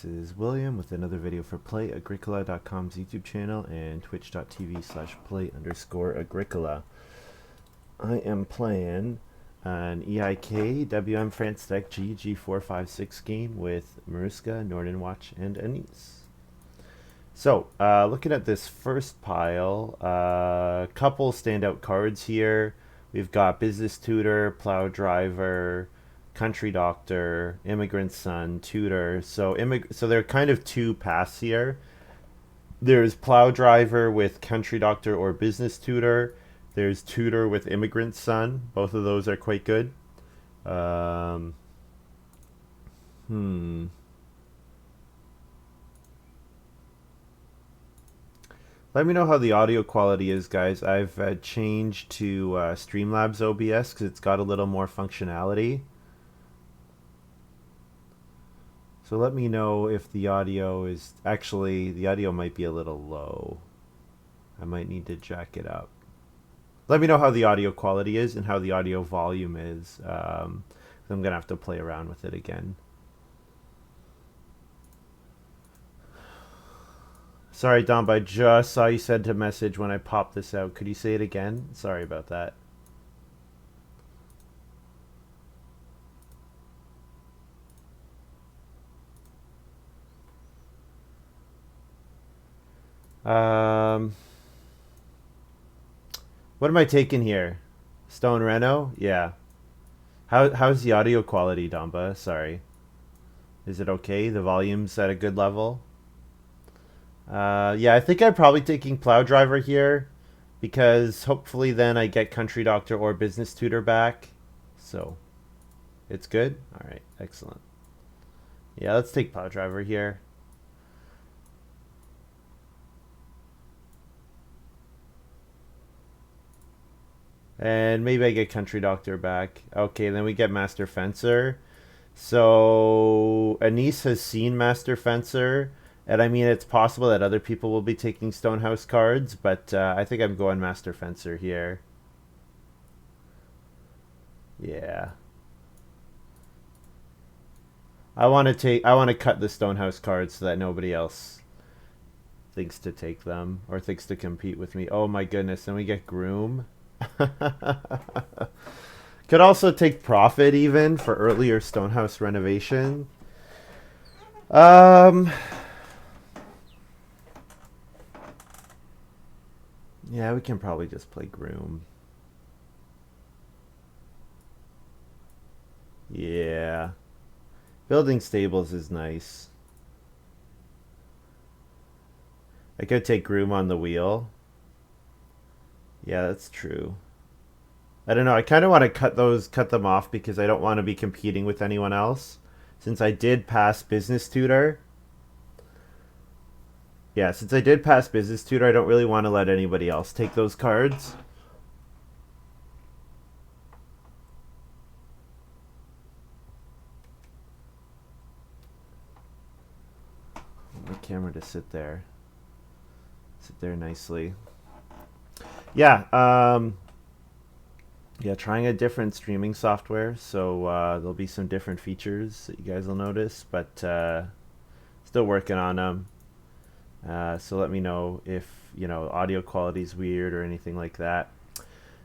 this is William with another video for Play-agricola.com's YouTube channel and twitch.tv/play_agricola. I am playing an EIK WM France deck G456 game with maruskaK, Nordenwatch, and Anise. So, looking at this first pile, a couple standout cards here. We've got Business Tutor, Plow Driver, Country Doctor, Immigrant Son, Tutor. So there are kind of two paths here. There's Plow Driver with Country Doctor or Business Tutor. There's Tutor with Immigrant Son. Both of those are quite good. Let me know how the audio quality is, guys. I've changed to Streamlabs OBS because it's got a little more functionality. So let me know if the audio is... Actually, the audio might be a little low. I might need to jack it up. Let me know how the audio quality is and how the audio volume is. I'm going to have to play around with it again. Sorry, Dom, I just saw you sent a message when I popped this out. Could you say it again? Sorry about that. What am I taking here? Stone Reno? Yeah. How's the audio quality, Damba? Sorry. Is it okay? The volume's at a good level? Yeah, I think I'm probably taking Plow Driver here because hopefully then I get Country Doctor or Business Tutor back. So, it's good? Alright, excellent. Yeah, let's take Plow Driver here. And maybe I get Country Doctor back. Okay, then we get Master Fencer. So, Anise has seen Master Fencer. And I mean, it's possible that other people will be taking Stonehouse cards. But I think I'm going Master Fencer here. Yeah. I want to cut the Stonehouse cards so that nobody else thinks to take them. Or thinks to compete with me. Oh my goodness, then we get Groom. Could also take Profit even for earlier Stonehouse renovation. Yeah, we can probably just play Groom. Yeah. Building Stables is nice. I could take Groom on the wheel. Yeah, that's true. I don't know. I kind of want to cut them off because I don't want to be competing with anyone else. Since I did pass Business Tutor. Yeah, since I did pass Business Tutor, I don't really want to let anybody else take those cards. My camera to sit there. Sit there nicely. Yeah, yeah, trying a different streaming software, so there'll be some different features that you guys will notice, but still working on them. So let me know if, you know, audio quality is weird or anything like that.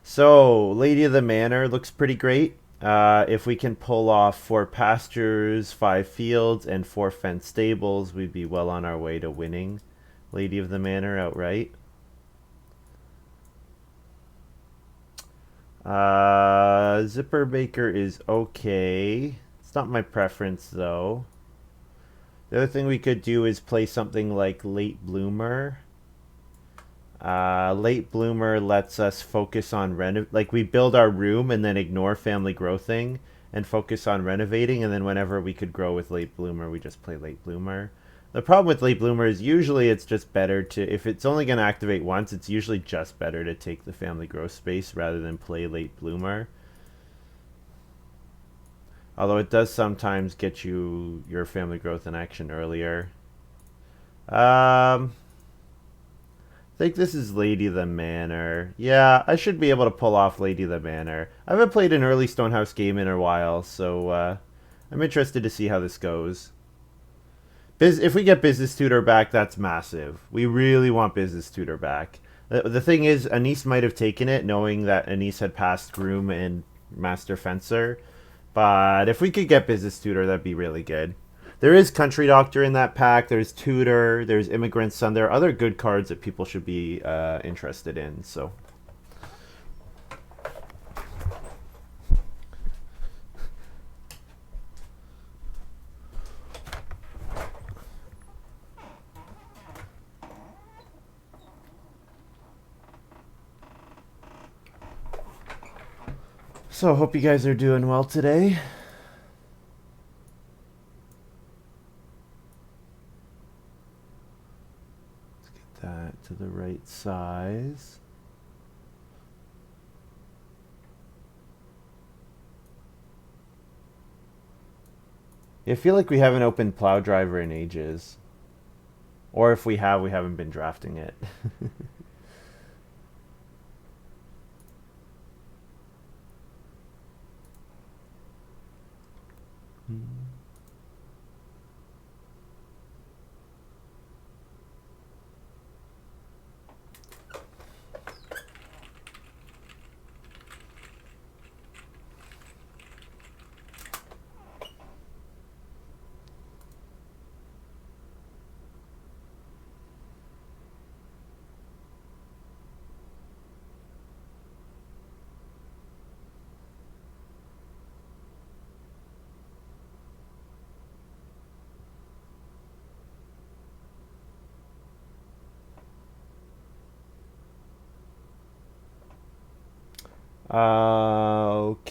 So, Lady of the Manor looks pretty great. If we can pull off 4 pastures, 5 fields, and 4 fenced stables, we'd be well on our way to winning Lady of the Manor outright. Zipper Baker is okay. It's not my preference though. The other thing we could do is play something like Late Bloomer. Late Bloomer lets us focus on like we build our room and then ignore family growthing and focus on renovating, and then whenever we could grow with Late Bloomer, we just play Late Bloomer. The problem with Late Bloomer is usually it's just better to, if it's only going to activate once, it's usually just better to take the family growth space rather than play Late Bloomer. Although it does sometimes get you your family growth in action earlier. I think this is Lady of the Manor. Yeah, I should be able to pull off Lady of the Manor. I haven't played an early Stonehouse game in a while, so I'm interested to see how this goes. If we get Business Tutor back, that's massive. We really want Business Tutor back. The thing is, Anise might have taken it, knowing that Anise had passed Groom and Master Fencer. But if we could get Business Tutor, that'd be really good. There is Country Doctor in that pack. There's Tutor. There's Immigrant Son. There are other good cards that people should be interested in. So. So, hope you guys are doing well today. Let's get that to the right size. I feel like we haven't opened Plow Driver in ages. Or if we have, we haven't been drafting it.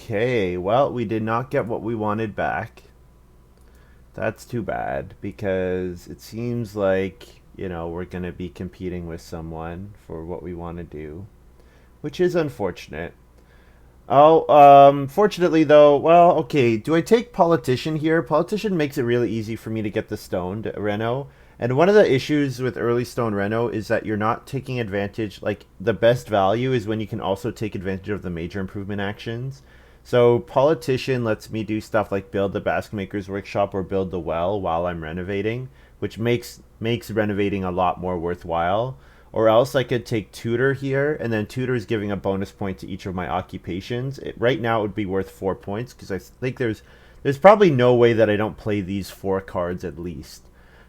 Okay, well, we did not get what we wanted back. That's too bad, because it seems like, we're going to be competing with someone for what we want to do, which is unfortunate. Fortunately though, well, okay, do I take Politician here? Politician makes it really easy for me to get the stoned Reno. And one of the issues with early stone Reno is that you're not taking advantage, like, the best value is when you can also take advantage of the major improvement actions. So Politician lets me do stuff like build the Basket Maker's Workshop or build the well while I'm renovating, which makes renovating a lot more worthwhile. Or else I could take Tutor here, and then Tutor is giving a bonus point to each of my occupations. Right now it would be worth 4 points, because I think there's probably no way that I don't play these 4 cards at least.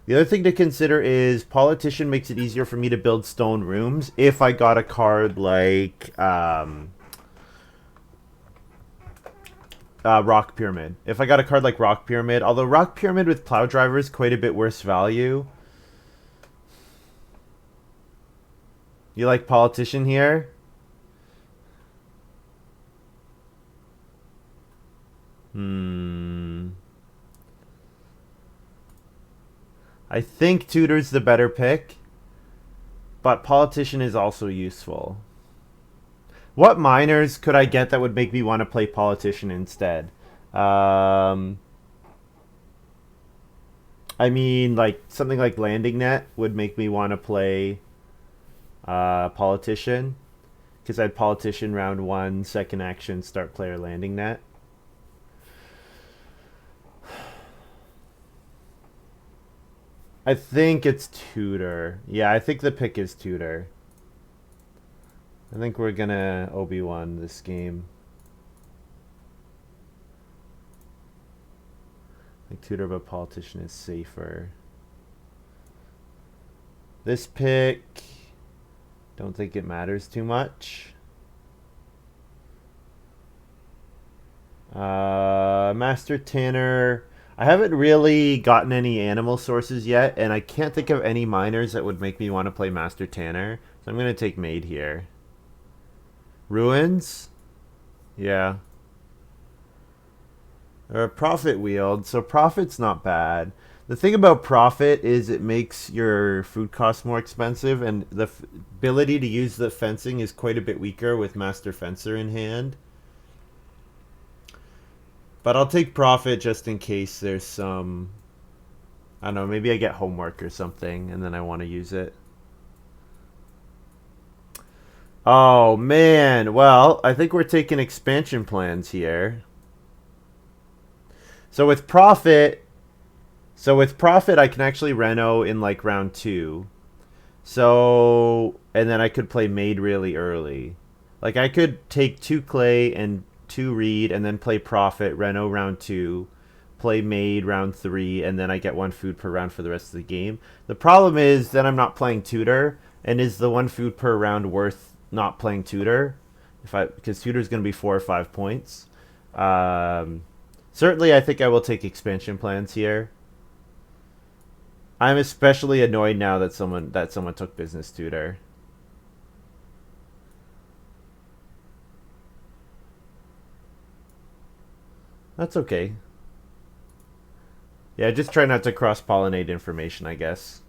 The other thing to consider is Politician makes it easier for me to build stone rooms if I got a card like Rock Pyramid. If I got a card like Rock Pyramid, although Rock Pyramid with Plow Driver is quite a bit worse value. You like Politician here? I think Tutor's the better pick, but Politician is also useful. What minors could I get that would make me want to play Politician instead? I mean, like, something like Landing Net would make me want to play Politician, because I had Politician round 1, second action, start player Landing Net. I think it's Tutor. Yeah, I think the pick is Tutor. I think we're gonna Obi-Wan this game. I think Tutor but Politician is safer. This pick, don't think it matters too much. Master Tanner. I haven't really gotten any animal sources yet, and I can't think of any minors that would make me want to play Master Tanner. So I'm going to take Maid here. Ruins? Yeah. Or a Profit Wield. So Profit's not bad. The thing about Profit is it makes your food costs more expensive, and the ability to use the fencing is quite a bit weaker with Master Fencer in hand. But I'll take Profit just in case there's some, I don't know, maybe I get homework or something and then I want to use it. Oh, man. Well, I think we're taking expansion plans here. So with Profit, So with profit, I can actually reno in like round 2. So, and then I could play made really early. Like I could take 2 clay and 2 reed and then play profit, reno round 2, play made round 3, and then I get 1 food per round for the rest of the game. The problem is then I'm not playing tutor, and is the 1 food per round worth not playing tutor? Because tutor is going to be 4 or 5 points. Um, Certainly, I think I will take expansion plans here. I'm especially annoyed now that someone took business tutor. That's okay. Yeah, just try not to cross pollinate information, I guess.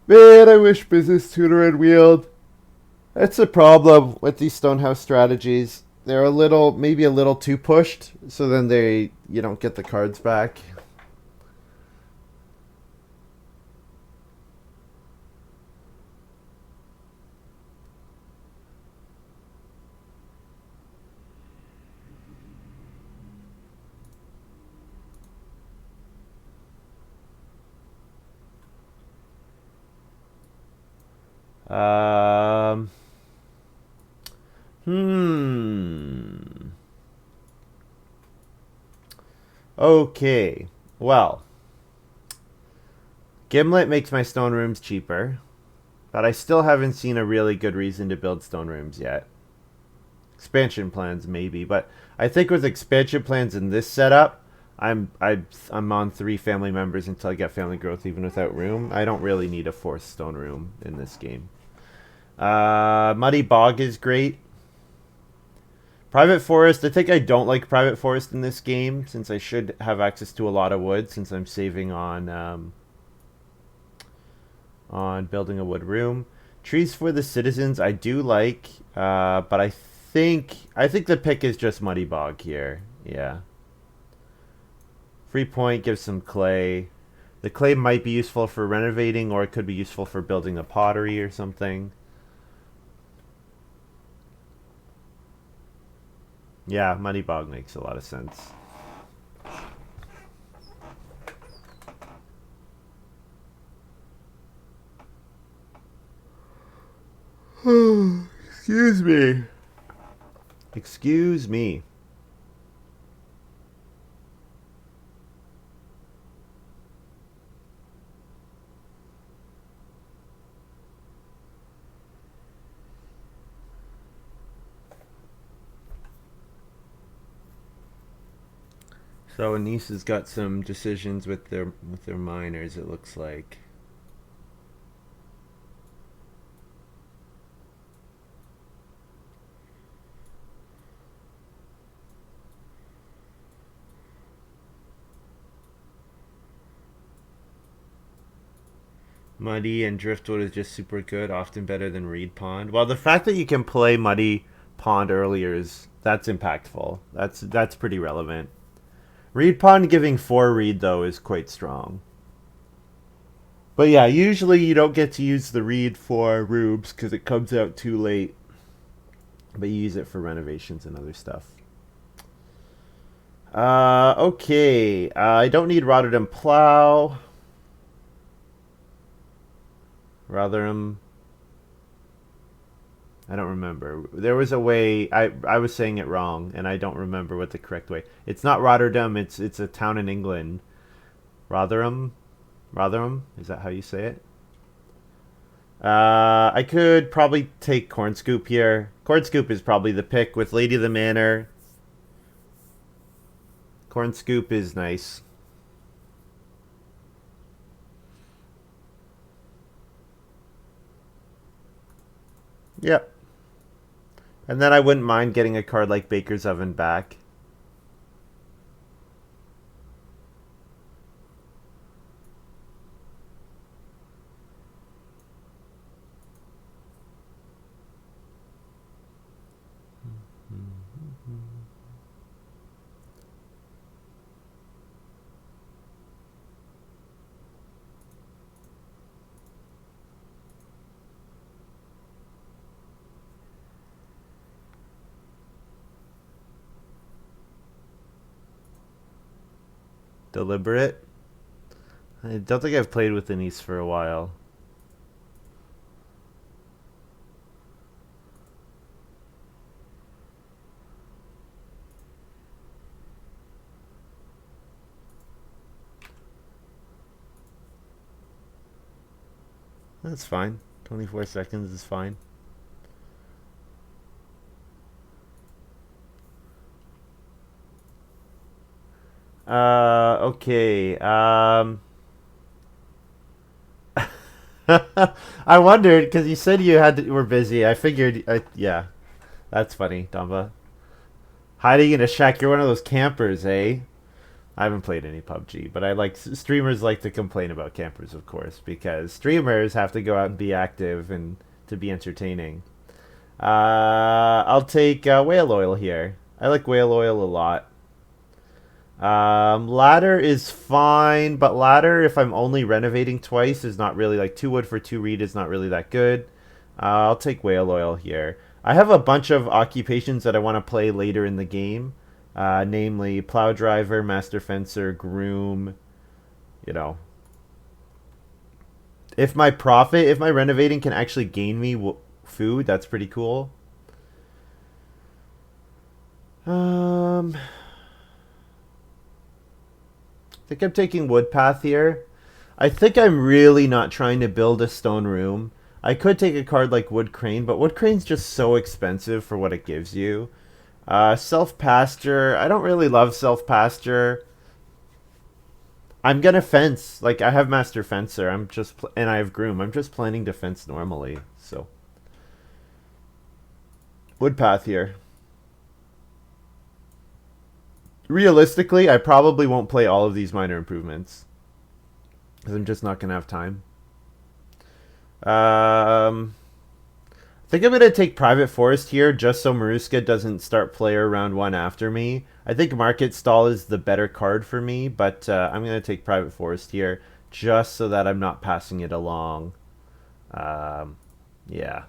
Man, I wish business tutor had wheeled. That's the problem with these Stonehouse strategies. They're maybe a little too pushed, so then you don't get the cards back. Um, hmm. Okay. Well, Gimlet makes my stone rooms cheaper, but I still haven't seen a really good reason to build stone rooms yet. Expansion plans maybe, but I think with expansion plans in this setup, I'm on 3 family members until I get family growth even without room. I don't really need a 4th stone room in this game. Muddy Bog is great. Private Forest, I think I don't like Private Forest in this game since I should have access to a lot of wood since I'm saving on building a wood room. Trees for the Citizens I do like, but I think the pick is just Muddy Bog here. Yeah. Free Point gives some clay. The clay might be useful for renovating, or it could be useful for building a pottery or something. Yeah, Muddy Bog makes a lot of sense. Excuse me. Excuse me. So Nice has got some decisions with their miners. It looks like. Muddy and Driftwood is just super good, often better than Reed Pond. Well, the fact that you can play Muddy Pond earlier that's impactful. That's pretty relevant. Reed Pond giving 4 Reed though is quite strong. But yeah, usually you don't get to use the Reed for rooms because it comes out too late. But you use it for renovations and other stuff. Okay. I don't need Rotterdam Plow. Rotherham. I don't remember. There was a way I was saying it wrong, and I don't remember what the correct way. It's not Rotterdam. It's a town in England. Rotherham. Rotherham. Is that how you say it? I could probably take Corn Scoop here. Corn Scoop is probably the pick with Lady of the Manor. Corn Scoop is nice. Yep. And then I wouldn't mind getting a card like Baker's Oven back. Deliberate. I don't think I've played with Denise for a while. That's fine. 24 seconds is fine. Okay. I wondered because you said you were busy. I figured. Yeah, that's funny, Dumba. Hiding in a shack. You're one of those campers, eh? I haven't played any PUBG, but I like streamers like to complain about campers, of course, because streamers have to go out and be active and to be entertaining. I'll take whale oil here. I like whale oil a lot. Ladder is fine, but ladder, if I'm only renovating twice, is not really like 2 wood for 2 reed is not really that good. I'll take whale oil here. I have a bunch of occupations that I want to play later in the game, namely plow driver, master fencer, groom. You know, if my renovating can actually gain me food, that's pretty cool. I think I'm taking wood path here. I think I'm really not trying to build a stone room. I could take a card like Wood Crane, but Wood Crane's just so expensive for what it gives you. Self Pasture. I don't really love Self Pasture. I'm gonna fence. Like I have Master Fencer. And I have Groom. I'm just planning to fence normally. So Wood Path here. Realistically, I probably won't play all of these minor improvements because I'm just not gonna have time. I think I'm gonna take Private Forest here just so maruskaK doesn't start player round 1 after me. I think Market Stall is the better card for me, but I'm gonna take Private Forest here just so that I'm not passing it along. Yeah.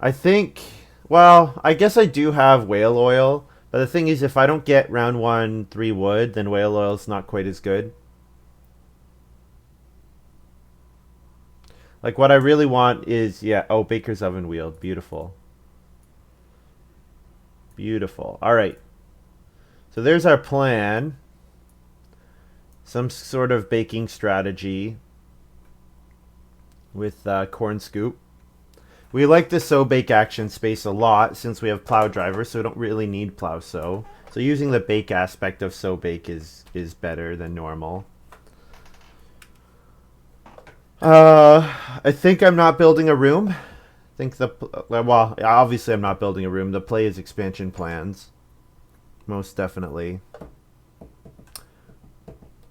I think, well, I guess I do have whale oil, but the thing is, if I don't get round 1 3 wood, then whale oil's not quite as good. Like what I really want is, yeah, oh, Baker's Oven Wheel. Beautiful. Beautiful. All right. So there's our plan. Some sort of baking strategy with corn scoop. We like the sow bake action space a lot since we have plow driver, so we don't really need plow sow. So using the bake aspect of sow bake is better than normal. I think I'm not building a room. I think well, obviously I'm not building a room. The play is expansion plans. Most definitely.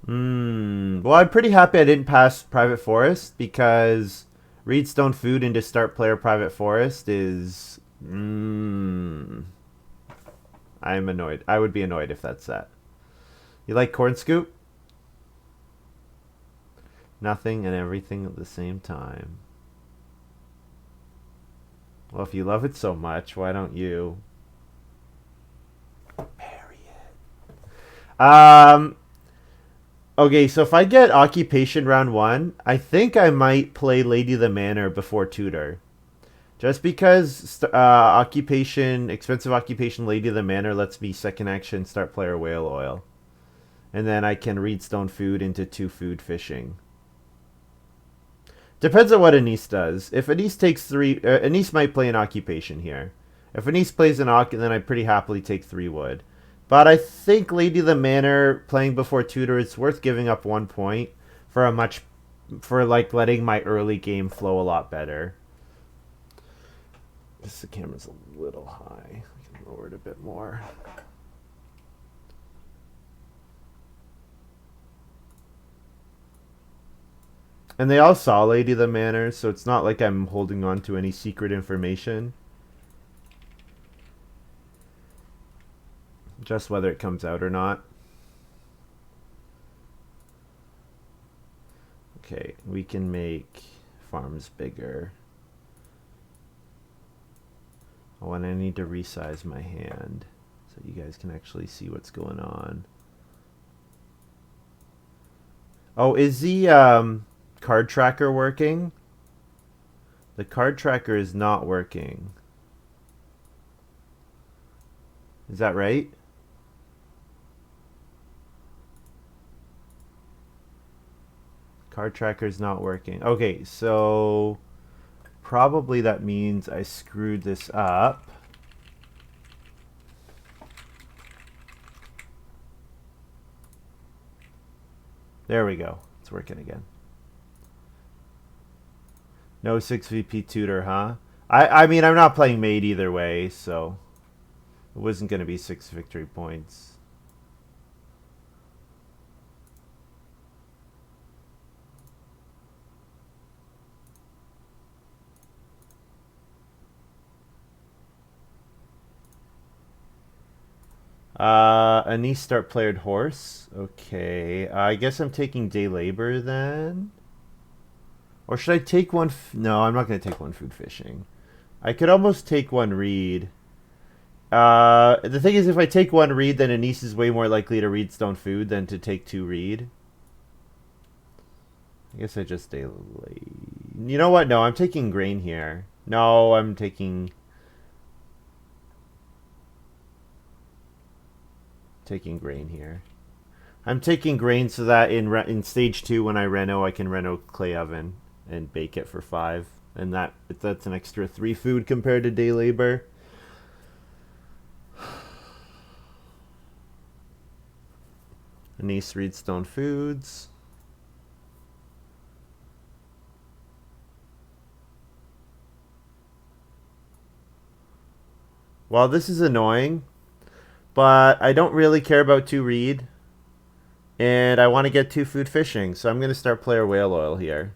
Well, I'm pretty happy I didn't pass Private Forest because Reedstone Food into start player Private Forest is... I'm annoyed. I would be annoyed if that's that. You like Corn Scoop? Nothing and everything at the same time. Well, if you love it so much, why don't you marry it? Okay, so if I get Occupation round 1, I think I might play Lady of the Manor before Tutor. Just because expensive occupation Lady of the Manor lets me second action start player whale oil. And then I can Reedstone Food into 2 food fishing. Depends on what Anise does. If Anise takes 3... Anise might play an occupation here. If Anise plays an Oc, then I pretty happily take 3 wood. But I think Lady of the Manor playing before Tutor, it's worth giving up 1 point for like letting my early game flow a lot better. The camera's a little high. I can lower it a bit more. And they all saw Lady of the Manor, so it's not like I'm holding on to any secret information. Just whether it comes out or not. Okay, we can make farms bigger. Oh, and I need to resize my hand. so you guys can actually see what's going on. Oh, is the card tracker working? The card tracker is not working. Is that right? Card tracker is not working. Okay, so probably that means I screwed this up. There we go. It's working again. No 6VP tutor, huh? I mean, I'm not playing mate either way, so it wasn't going to be 6 victory points. Anise start playered horse. Okay, I guess I'm taking day labor then. Or should I take one? No, I'm not going to take one food fishing. I could almost take one reed. The thing is, if I take one reed, then Anise is way more likely to read stone food than to take 2 reed. I guess I just stay late. You know what? No, I'm taking grain here. No, I'm taking grain here. I'm taking grain so that in stage 2 when I reno, I can reno clay oven and bake it for 5, and that's an extra 3 food compared to day labor. Anise reads stone foods. Well, this is annoying, but I don't really care about 2 reed, and I want to get 2 food fishing, so I'm going to start player whale oil here.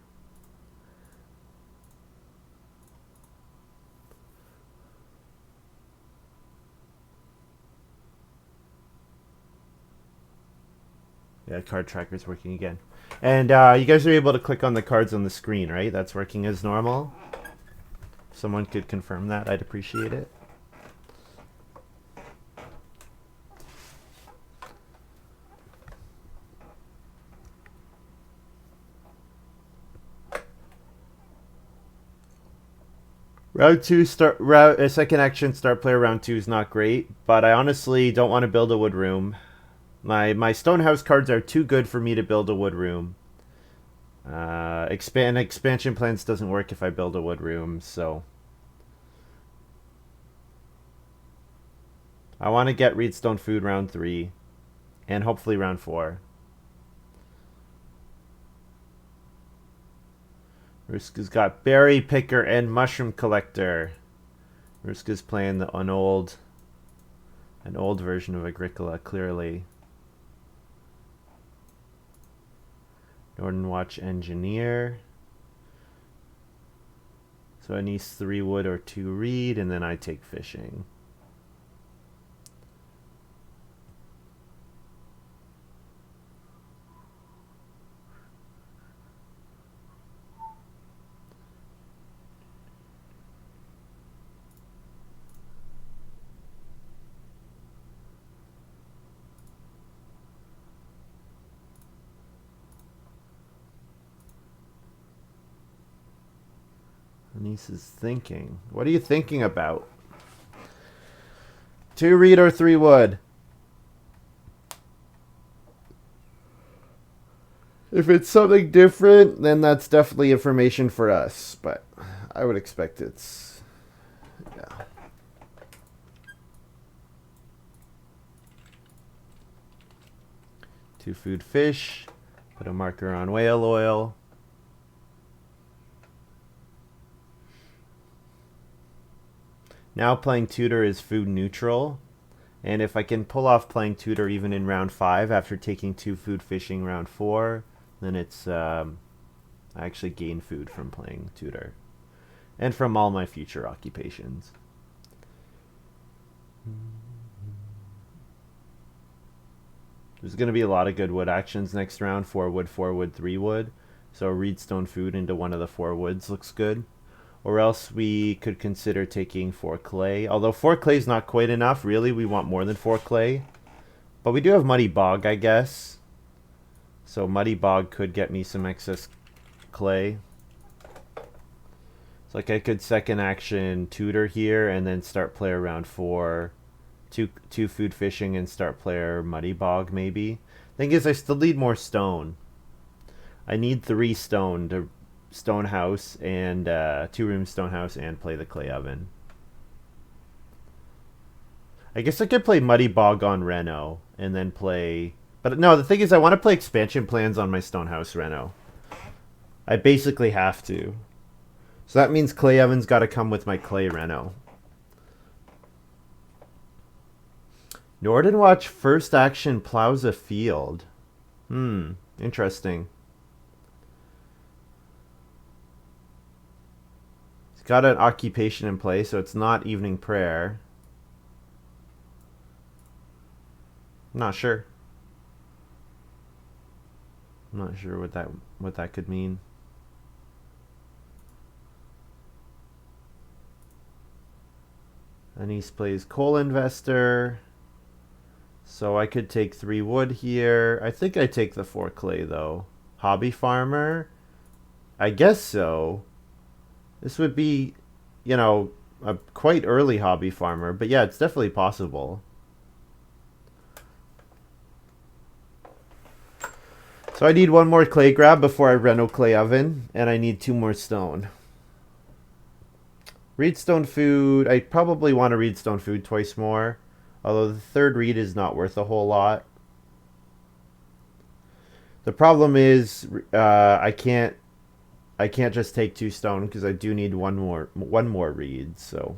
Yeah, card tracker's working again. And you guys are able to click on the cards on the screen, right? That's working as normal. If someone could confirm that, I'd appreciate it. Round 2 second action start player round 2 is not great, but I honestly don't want to build a wood room. My stone house cards are too good for me to build a wood room. Expansion plans doesn't work if I build a wood room, so I want to get reedstone food round 3 and hopefully round 4. Ruska's got berry picker and mushroom collector. Ruska's playing an old version of Agricola, clearly. Nordenwatch engineer. So I need 3 wood or 2 reed, and then I take fishing. Anise is thinking. What are you thinking about? 2 reed or 3 wood? If it's something different, then that's definitely information for us. But I would expect it's... yeah. Two food fish. Put a marker on whale oil. Now playing tutor is food neutral, and if I can pull off playing tutor even in round 5 after taking 2 food fishing round 4, then it's I actually gain food from playing tutor and from all my future occupations. There's going to be a lot of good wood actions next round. 4 wood, 4 wood, 3 wood. So reedstone food into one of the 4 woods looks good. Or else we could consider taking 4 clay. Although 4 clay is not quite enough. Really, we want more than 4 clay. But we do have Muddy Bog, I guess. So Muddy Bog could get me some excess clay. It's like I could second action tutor here and then start player round 4. Two food fishing and start player Muddy Bog maybe. Thing is, I still need more stone. I need 3 stone to stone house and 2-room stone house and play the clay oven. I guess I could play Muddy Bog on Reno and then play... But no, the thing is I want to play expansion plans on my stone house Reno. I basically have to. So that means clay oven's got to come with my clay Reno. Nordenwatch first action plows a field. Interesting. It's got an occupation in place, so it's not evening prayer. I'm not sure. I'm not sure what that could mean. Anise plays coal investor. So I could take 3 wood here. I think I take the 4 clay though. Hobby farmer? I guess so. This would be, you know, a quite early hobby farmer. But yeah, it's definitely possible. So I need 1 more clay grab before I reno clay oven. And I need 2 more stone. Reedstone food. I probably want to reedstone food twice more. Although the 3rd reed is not worth a whole lot. The problem is I can't just take 2 stone because I do need one more reed. So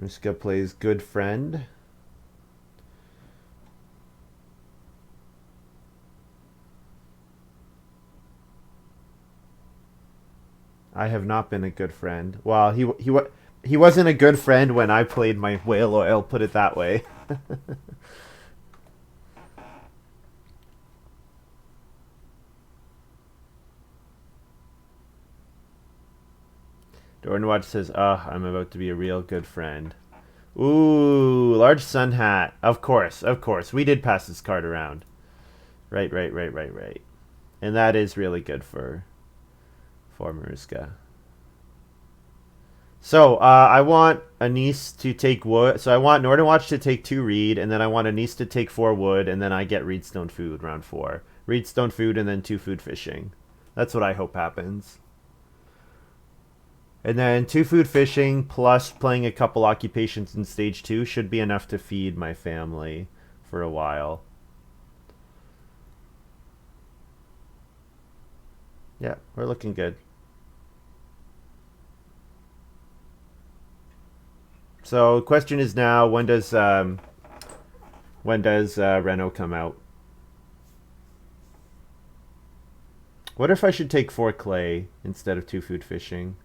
maruskaK plays good friend. I have not been a good friend. Well, he wasn't a good friend when I played my whale oil, put it that way. Nordenwatch says, I'm about to be a real good friend. Ooh, large sun hat. Of course. We did pass this card around. Right. And that is really good for maruskaK. So, I want Anise to take wood. So I want Nordenwatch to take 2 reed, and then I want Anise to take 4 wood, and then I get reedstone food round 4. Reedstone food and then 2 food fishing. That's what I hope happens. And then 2 food fishing plus playing a couple occupations in stage 2 should be enough to feed my family for a while. Yeah, we're looking good. So, question is now, when does Reno come out? What if I should take 4 clay instead of 2 food fishing?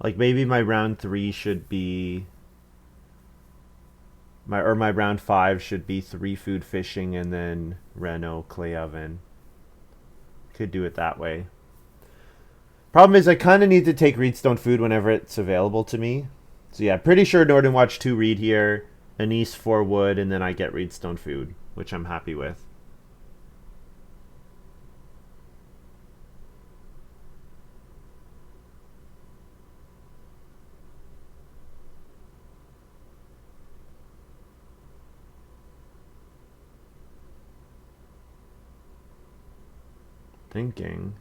Like maybe my round 3 should be my round 5 should be 3 food fishing and then Reno clay oven. Could do it that way. Problem is I kind of need to take reedstone food whenever it's available to me. So yeah, pretty sure Nordenwatch 2 reed here, Anise 4 wood, and then I get reedstone food, which I'm happy with. Thinking.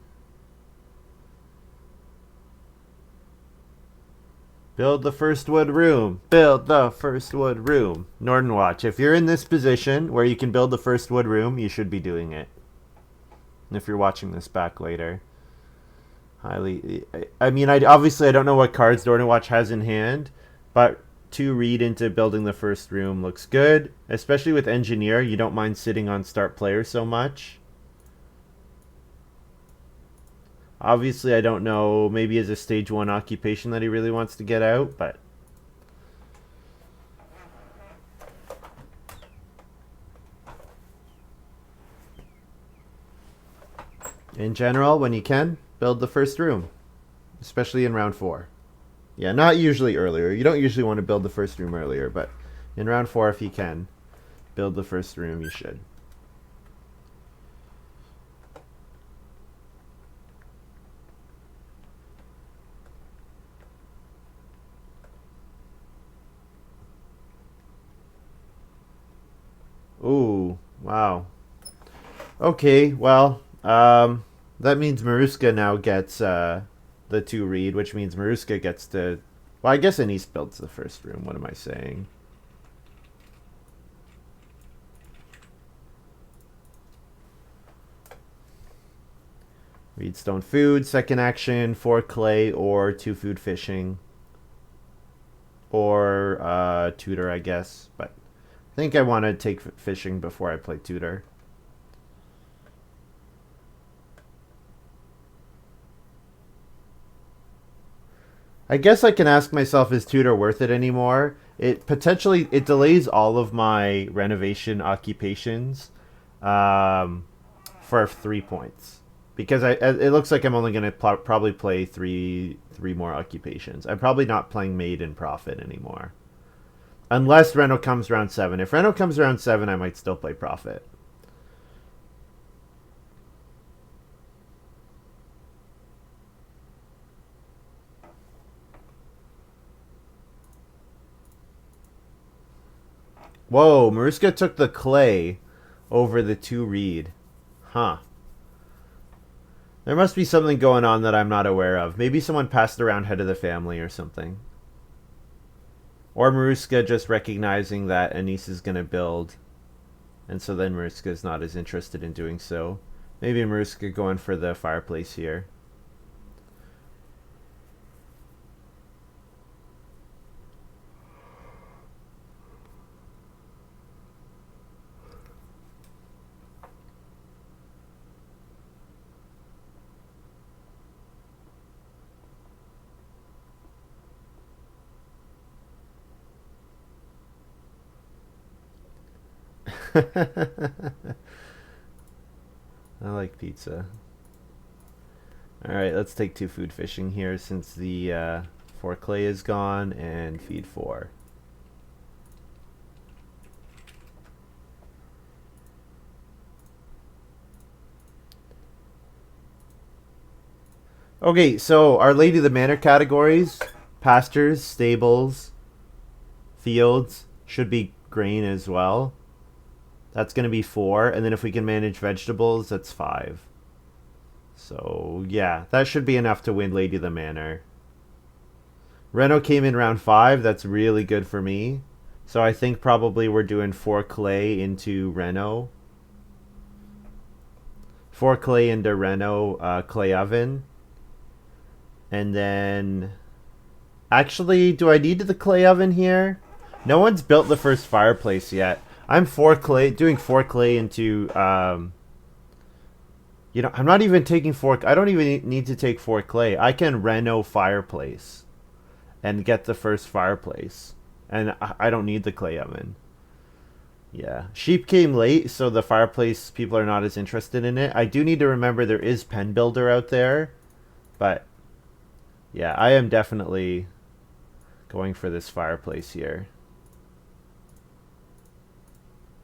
Build the first wood room. Build the first wood room. Nordenwatch, if you're in this position where you can build the first wood room, you should be doing it. And if you're watching this back later. I mean, obviously I don't know what cards Nordenwatch has in hand, but 2 read into building the first room looks good. Especially with engineer, you don't mind sitting on start player so much. Obviously, I don't know, maybe as a stage 1 occupation that he really wants to get out, but... In general, when you can, build the first room, especially in round 4. Yeah, not usually earlier. You don't usually want to build the first room earlier, but in round 4, if you can, build the first room, you should. Ooh, wow. Okay, well, that means Maruska now gets the 2 read, which means Maruska gets to... Well, I guess Anise builds the first room. What am I saying? Read stone food, second action, 4 clay, or 2 food fishing. Or tutor, I guess. But I think I want to take fishing before I play tutor. I guess I can ask myself, is tutor worth it anymore? It potentially delays all of my renovation occupations for 3 points, because it looks like I'm only going to probably play three more occupations. I'm probably not playing maid and profit anymore, unless Reno comes round 7. If Reno comes round 7, I might still play profit. Whoa, Maruska took the clay over the 2 reed. Huh. There must be something going on that I'm not aware of. Maybe someone passed around head of the family or something. Or Maruska just recognizing that Anise is going to build, and so then Maruska is not as interested in doing so. Maybe Maruska going for the fireplace here. I like pizza. Alright, let's take 2 food fishing here since the 4 clay is gone, and feed 4. Okay, so Our Lady of the Manor categories: pastures, stables, fields, should be grain as well. That's going to be 4, and then if we can manage vegetables, that's 5. So, yeah, that should be enough to win Lady of the Manor. Reno came in round 5. That's really good for me. So I think probably we're doing 4 clay into Reno. 4 clay into Reno, clay oven. And then... Actually, do I need the clay oven here? No one's built the first fireplace yet. I'm 4 clay, doing 4 clay into, I'm not even taking 4, I don't even need to take 4 clay. I can reno fireplace and get the first fireplace. And I don't need the clay oven. Yeah. Sheep came late, so the fireplace, people are not as interested in it. I do need to remember there is Pen Builder out there. But, yeah, I am definitely going for this fireplace here.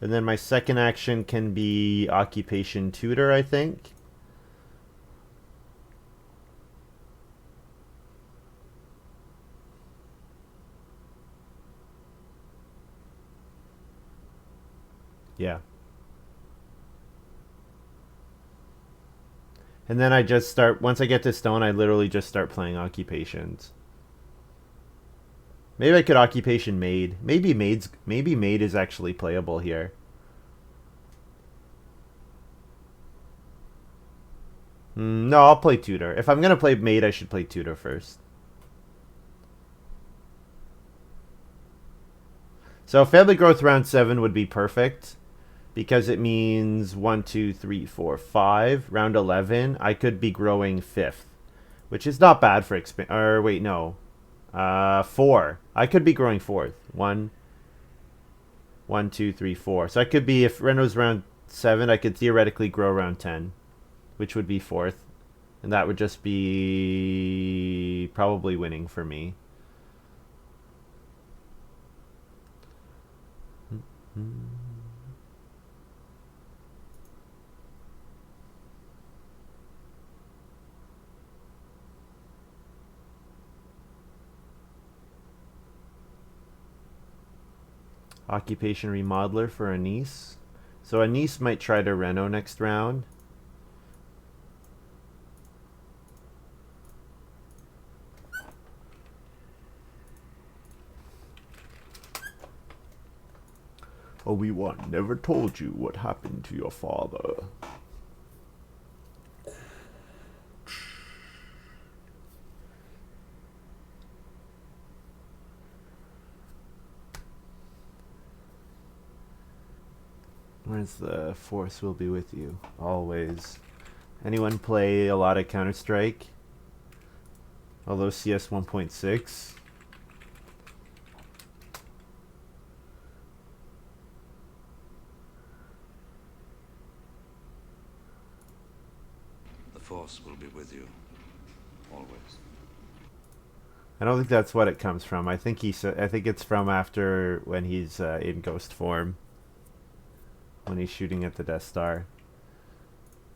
And then my second action can be occupation tutor, I think. Yeah. And then I just start, once I get to stone, I literally just start playing occupations. Maybe I could occupation maid. Maybe maid is actually playable here. No, I'll play tutor. If I'm gonna play maid, I should play tutor first. So family growth round 7 would be perfect, because it means 1, 2, 3, 4, 5. Round 11, I could be growing 5th, which is not bad for or wait, no. 4. I could be growing 4th. 1, 2, 3, 4. So I could be, if Reno's round 7, I could theoretically grow round 10. which would be fourth. And that would just be probably winning for me. Occupation remodeler for Anise. So Anise might try to reno next round. Obi-Wan never told you what happened to your father. Where's the Force will be with you, always. Anyone play a lot of Counter-Strike? Although CS 1.6? The Force will be with you, always. I don't think that's what it comes from. I think it's from after when he's in Ghost form. When he's shooting at the Death Star.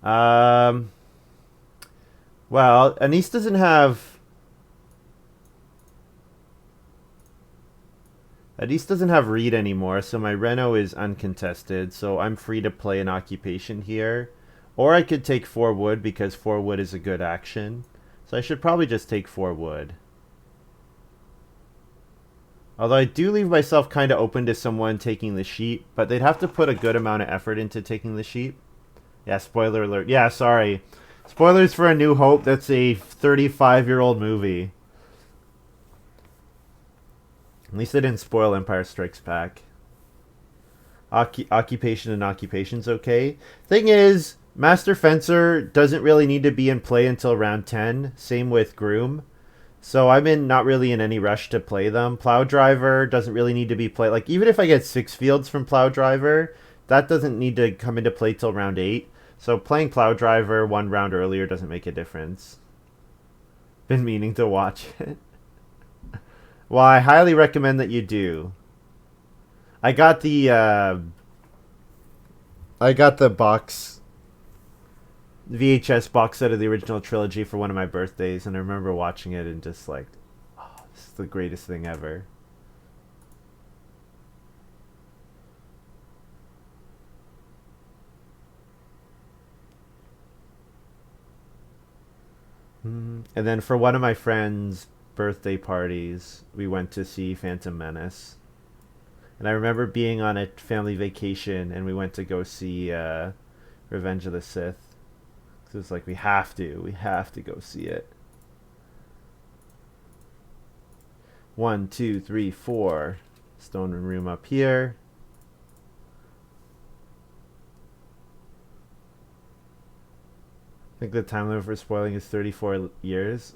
Well, Anise doesn't have... Anise doesn't have read anymore, so my reno is uncontested, so I'm free to play an occupation here. Or I could take 4 wood, because 4 wood is a good action. So I should probably just take 4 wood. Although I do leave myself kind of open to someone taking the sheep, but they'd have to put a good amount of effort into taking the sheep. Yeah, spoiler alert. Yeah, sorry. Spoilers for A New Hope. That's a 35-year-old movie. At least they didn't spoil Empire Strikes Back. Occupation and occupation's okay. Thing is, Master Fencer doesn't really need to be in play until round 10. Same with Groom. So I'm not really in any rush to play them. Plow Driver doesn't really need to be played. Like, even if I get 6 fields from Plow Driver, that doesn't need to come into play till round 8. So playing Plow Driver 1 round earlier doesn't make a difference. Been meaning to watch it. Well, I highly recommend that you do. I got the box... VHS box set of the original trilogy for one of my birthdays, and I remember watching it and just like, oh, this is the greatest thing ever. And then for one of my friends' birthday parties, we went to see Phantom Menace. And I remember being on a family vacation, and we went to go see Revenge of the Sith. So it's like, we have to go see it. 1, 2, 3, 4. Stone room up here. I think the time limit for spoiling is 34 years.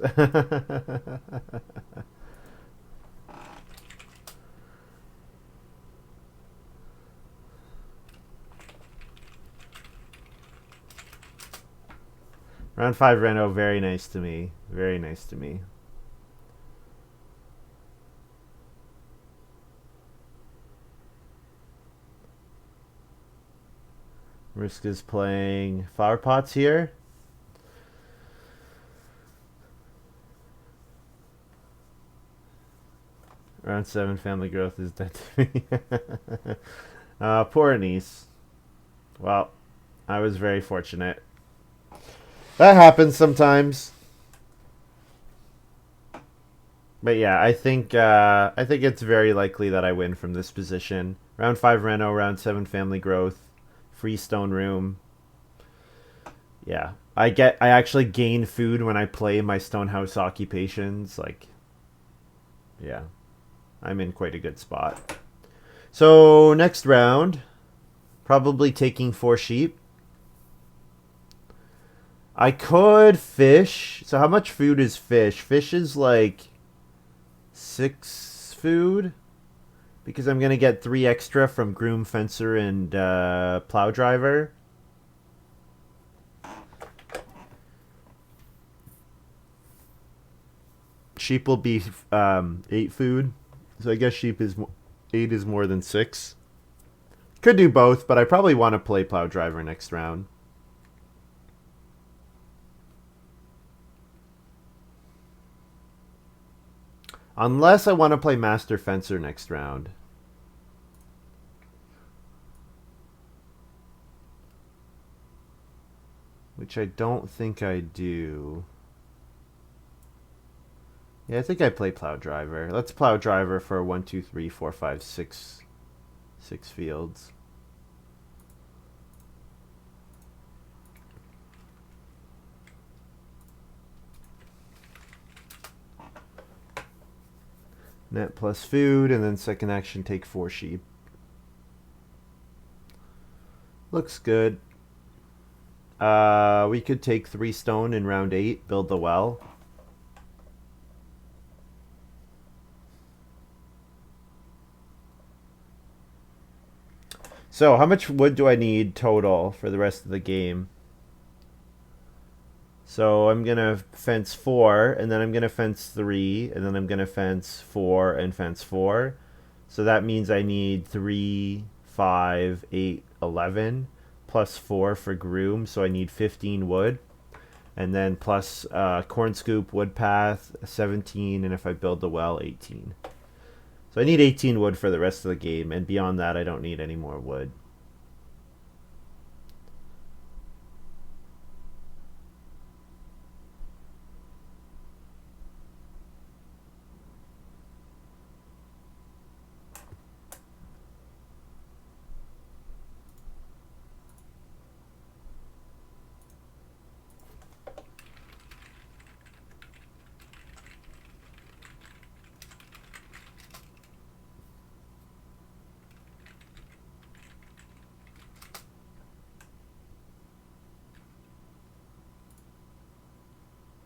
Round 5 reno, very nice to me. Very nice to me. Mariska's playing flower pots here. Round 7 family growth is dead to me. Poor Anise. Well, I was very fortunate. That happens sometimes. But yeah, I think it's very likely that I win from this position. Round 5 reno, round 7 family growth, free stone room. Yeah, I actually gain food when I play my stone house occupations. Like, yeah, I'm in quite a good spot. So next round, probably taking 4 sheep. I could fish. So how much food is fish? Fish is like 6 food. Because I'm going to get 3 extra from Groom, Fencer, and Plow Driver. sheep will be 8 food. So I guess 8 is more than 6. Could do both, but I probably want to play plow driver next round. Unless I want to play master fencer next round. Which I don't think I do. Yeah, I think I play plow driver. Let's plow driver for 1, 2, 3, 4, 5, 6 fields. Net plus food, and then second action take 4 sheep. Looks good. We could take 3 stone in round 8, build the well. So, how much wood do I need total for the rest of the game? So, I'm going to fence 4, and then I'm going to fence 3, and then I'm going to fence 4 and fence 4. So, that means I need 3, 5, 8, 11, plus 4 for groom, so I need 15 wood. And then plus corn scoop, wood path, 17, and if I build the well, 18. So I need 18 wood for the rest of the game, and beyond that I don't need any more wood.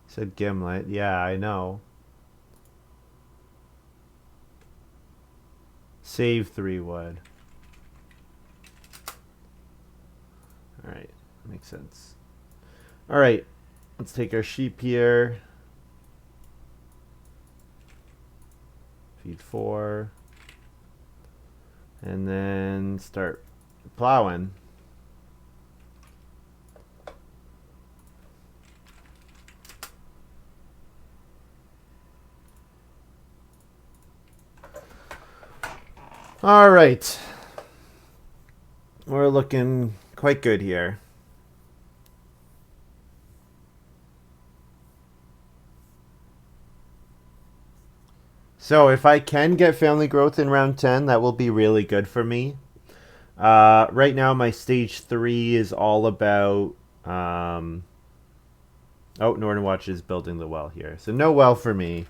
Said Gimlet. Yeah, I know. Save 3 wood. Alright, makes sense. Alright, let's take our sheep here. Feed 4. And then start plowing. All right. We're looking quite good here. So if I can get family growth in round 10, that will be really good for me. Right now, my stage 3 is all about... oh, Nordenwatch is building the well here. So no well for me.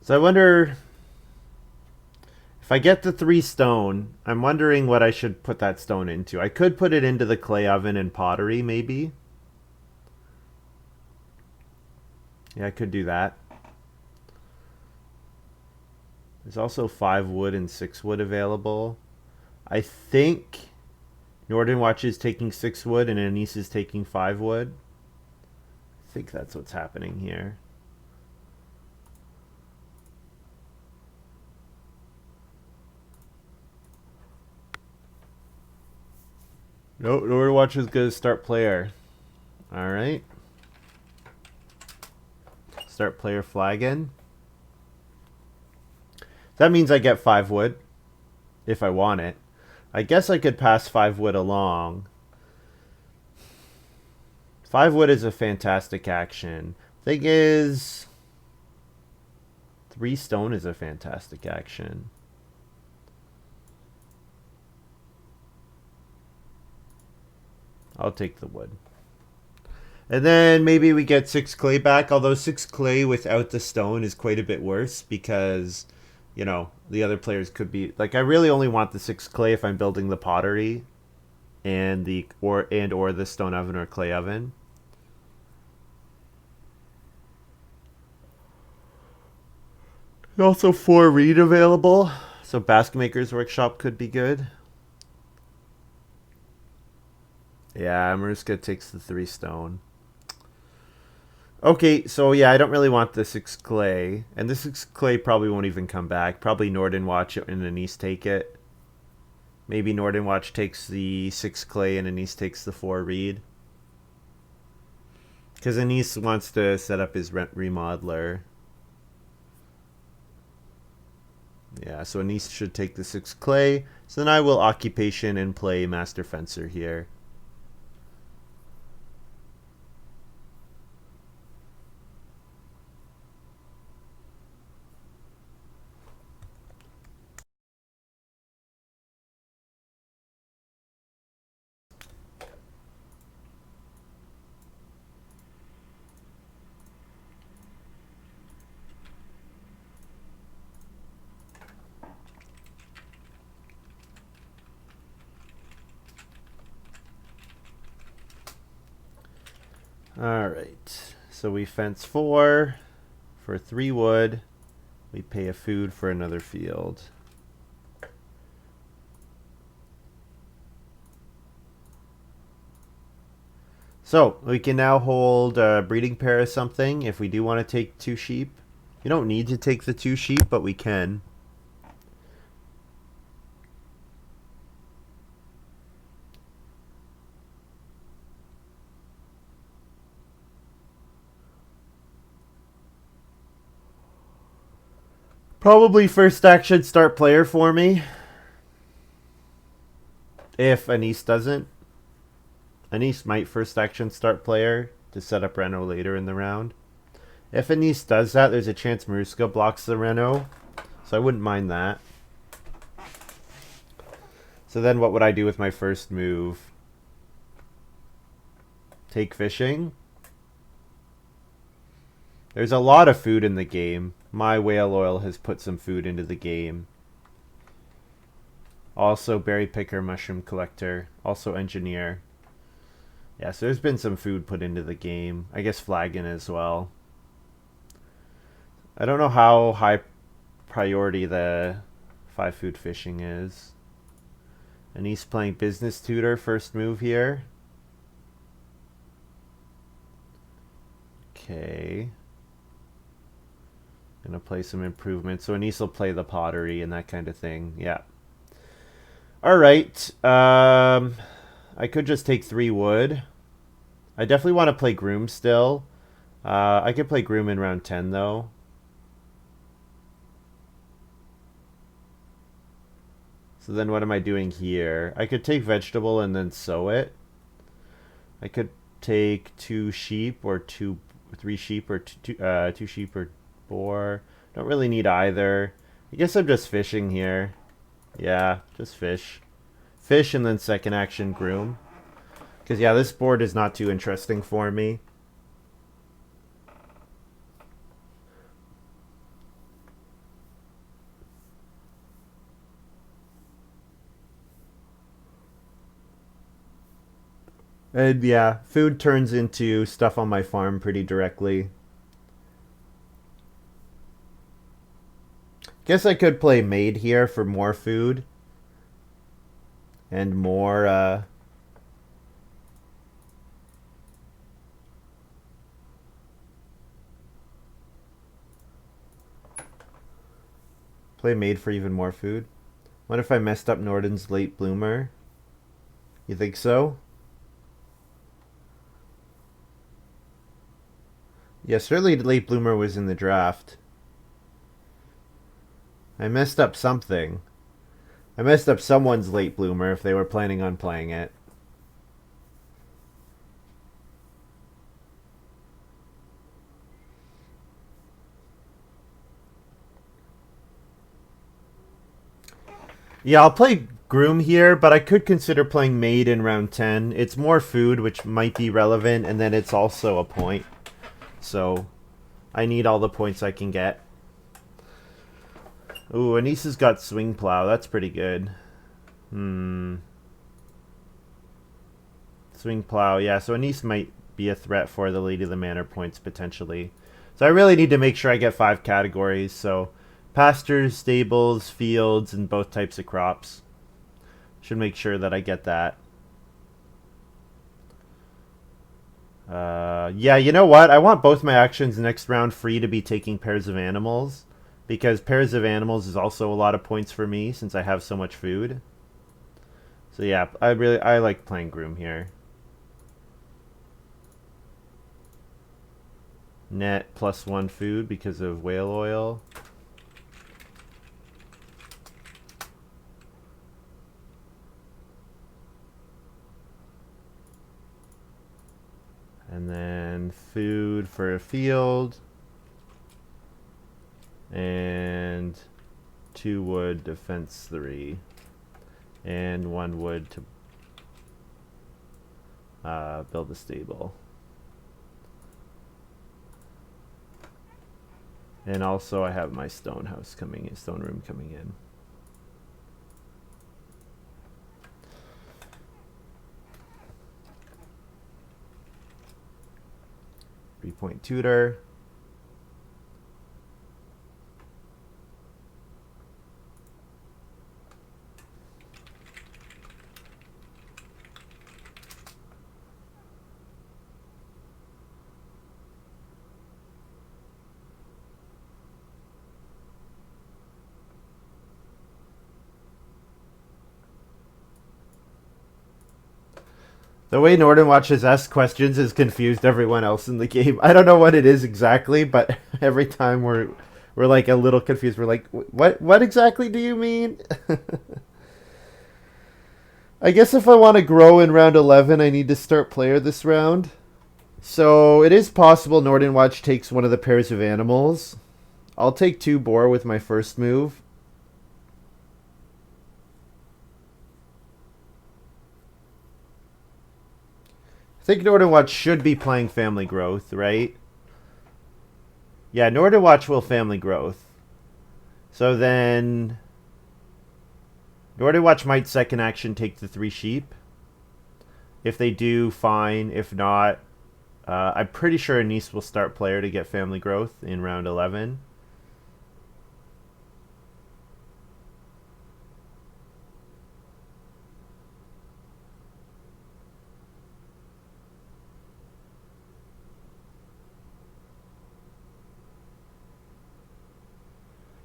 So I wonder if I get the 3 stone, I'm wondering what I should put that stone into. I could put it into the clay oven and pottery, maybe. Yeah, I could do that. There's also 5 wood and 6 wood available. I think Nordenwatch is taking 6 wood and Anise is taking 5 wood. I think that's what's happening here. No, Nordenwatch is going to start player. Alright. Start player flagging. That means I get 5 wood. If I want it. I guess I could pass 5 wood along. 5 wood is a fantastic action. Thing is... 3 stone is a fantastic action. I'll take the wood. And then maybe we get 6 clay back, although 6 clay without the stone is quite a bit worse because, you know, the other players could be like, I really only want the 6 clay if I'm building the pottery and or the stone oven or clay oven. Also 4 reed available, so Basket Maker's Workshop could be good. Yeah, maruskaK takes the 3 stone. Okay, so yeah, I don't really want the 6 clay. And the 6 clay probably won't even come back. Probably Nordenwatch and Anise take it. Maybe Nordenwatch takes the 6 clay and Anise takes the 4 reed. Because Anise wants to set up his remodeler. Yeah, so Anise should take the 6 clay. So then I will Occupation and play Master Fencer here. Alright, so we fence 4 for 3 wood. We pay a food for another field. So we can now hold a breeding pair of something if we do want to take 2 sheep. You don't need to take the 2 sheep, but we can. Probably first action start player for me. If Anise doesn't. Anise might first action start player to set up Reno later in the round. If Anise does that, there's a chance maruskaK blocks the Reno. So I wouldn't mind that. So then what would I do with my first move? Take fishing. There's a lot of food in the game. My whale oil has put some food into the game. Also berry picker, mushroom collector, also engineer. Yeah, so there's been some food put into the game. I guess flagon as well. I don't know how high priority the 5 food fishing is. And he's playing business tutor first move here. Okay. Gonna play some improvements. So Anise will play the pottery and that kind of thing. Yeah. Alright. I could just take 3 wood. I definitely want to play Groom still. I could play Groom in round 10 though. So then what am I doing here? I could take vegetable and then sow it. I could take 2 sheep or 3 sheep or 2 sheep or 4. Don't really need either. I guess I'm just fishing here. Yeah, just fish. Fish and then second action Groom. Because yeah, this board is not too interesting for me. And yeah, food turns into stuff on my farm pretty directly. Guess I could play maid here for more food. And more, play maid for even more food. What if I messed up Norden's late bloomer? You think so? Yeah, certainly late bloomer was in the draft. I messed up something. I messed up someone's late bloomer if they were planning on playing it. Yeah, I'll play Groom here, but I could consider playing Maid in round 10. It's more food, which might be relevant, and then it's also a point. So, I need all the points I can get. Ooh, Anissa's got swing plow. That's pretty good. Swing plow, yeah. So Anise might be a threat for the Lady of the Manor points potentially. So I really need to make sure I get 5 categories. So pastures, stables, fields, and both types of crops. Should make sure that I get that. Yeah, you know what? I want both my actions next round free to be taking pairs of animals. Because pairs of animals is also a lot of points for me since I have so much food. So yeah, I like playing Groom here. Net +1 food because of whale oil. And then food for a field. And 2 wood, defense 3. And 1 wood to build a stable. And also I have my stone house coming in, stone room coming in. 3-point tutor. The way Nordenwatch has asked questions has confused everyone else in the game. I don't know what it is exactly, but every time we're like a little confused. We're like, what exactly do you mean? I guess if I want to grow in round 11, I need to start player this round. So it is possible Nordenwatch takes one of the pairs of animals. I'll take 2 boar with my first move. I think Nordenwatch should be playing family growth, right? Yeah, Nordenwatch will family growth. So then Nordenwatch might second action take the 3 sheep. If they do, fine. If not, I'm pretty sure Anise will start player to get family growth in round 11.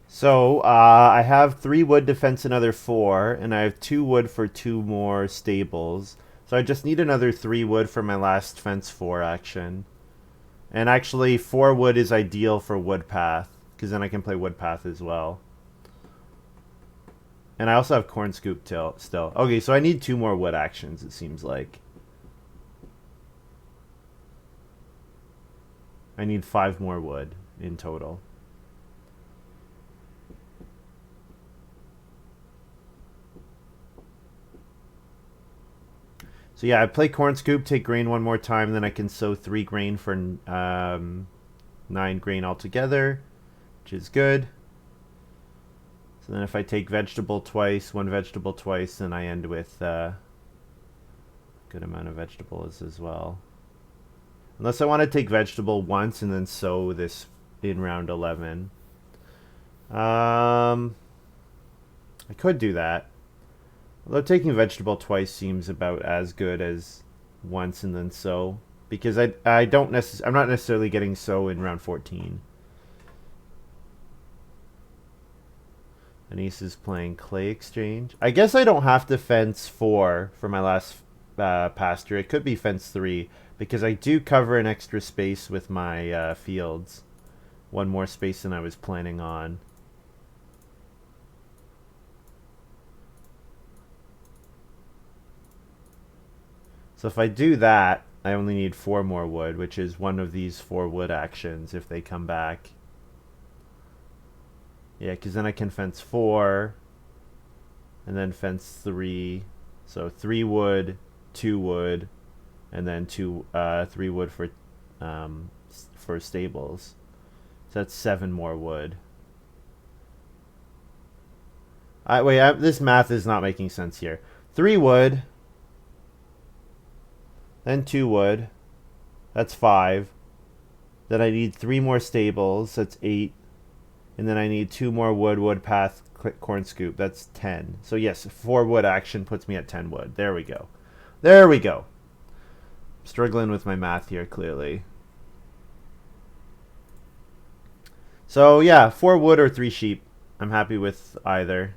So I have 3 wood to fence another 4, and I have 2 wood for 2 more stables. So I just need another 3 wood for my last fence 4 action. And actually 4 wood is ideal for wood path, because then I can play wood path as well. And I also have corn scoop still. Okay, so I need 2 more wood actions, it seems like. I need 5 more wood in total. So yeah, I play corn scoop, take grain 1 more time, then I can sow 3 grain for 9 grain altogether, which is good. So then if I take vegetable twice, 1 vegetable twice, then I end with a good amount of vegetables as well. Unless I want to take vegetable once and then sow this in round 11. I could do that. Although taking vegetable twice seems about as good as once and then sow, because I'm not necessarily getting sow in round 14. Anise is playing clay exchange. I guess I don't have to fence 4 for my last pasture. It could be fence 3 because I do cover an extra space with my fields. 1 more space than I was planning on. So if I do that, I only need 4 more wood, which is one of these 4 wood actions if they come back. Yeah, because then I can fence 4, and then fence 3. So 3 wood, 2 wood, and then 3 wood for stables. So that's 7 more wood. This math is not making sense here. 3 wood, then 2 wood. That's 5. Then I need 3 more stables. That's 8. And then I need 2 more wood path, corn scoop. That's 10. So yes, 4 wood action puts me at 10 wood. There we go. There we go. Struggling with my math here, clearly. So yeah, 4 wood or 3 sheep. I'm happy with either.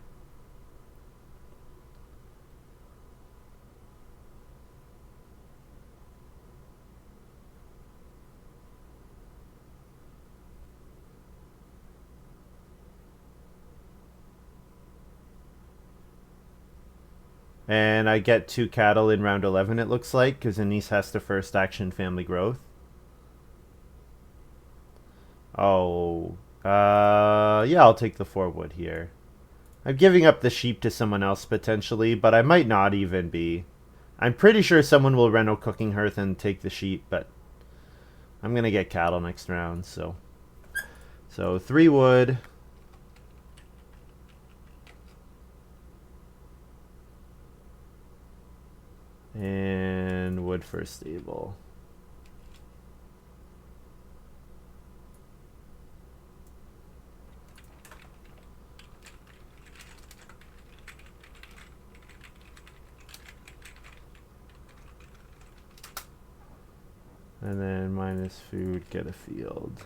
And I get 2 cattle in round 11, it looks like, because Anise has to first action family growth. Oh, yeah, I'll take the 4 wood here. I'm giving up the sheep to someone else potentially, but I might not even be. I'm pretty sure someone will reno cooking hearth and take the sheep, but I'm going to get cattle next round, so 3 wood. And wood for a stable. And then minus food, get a field.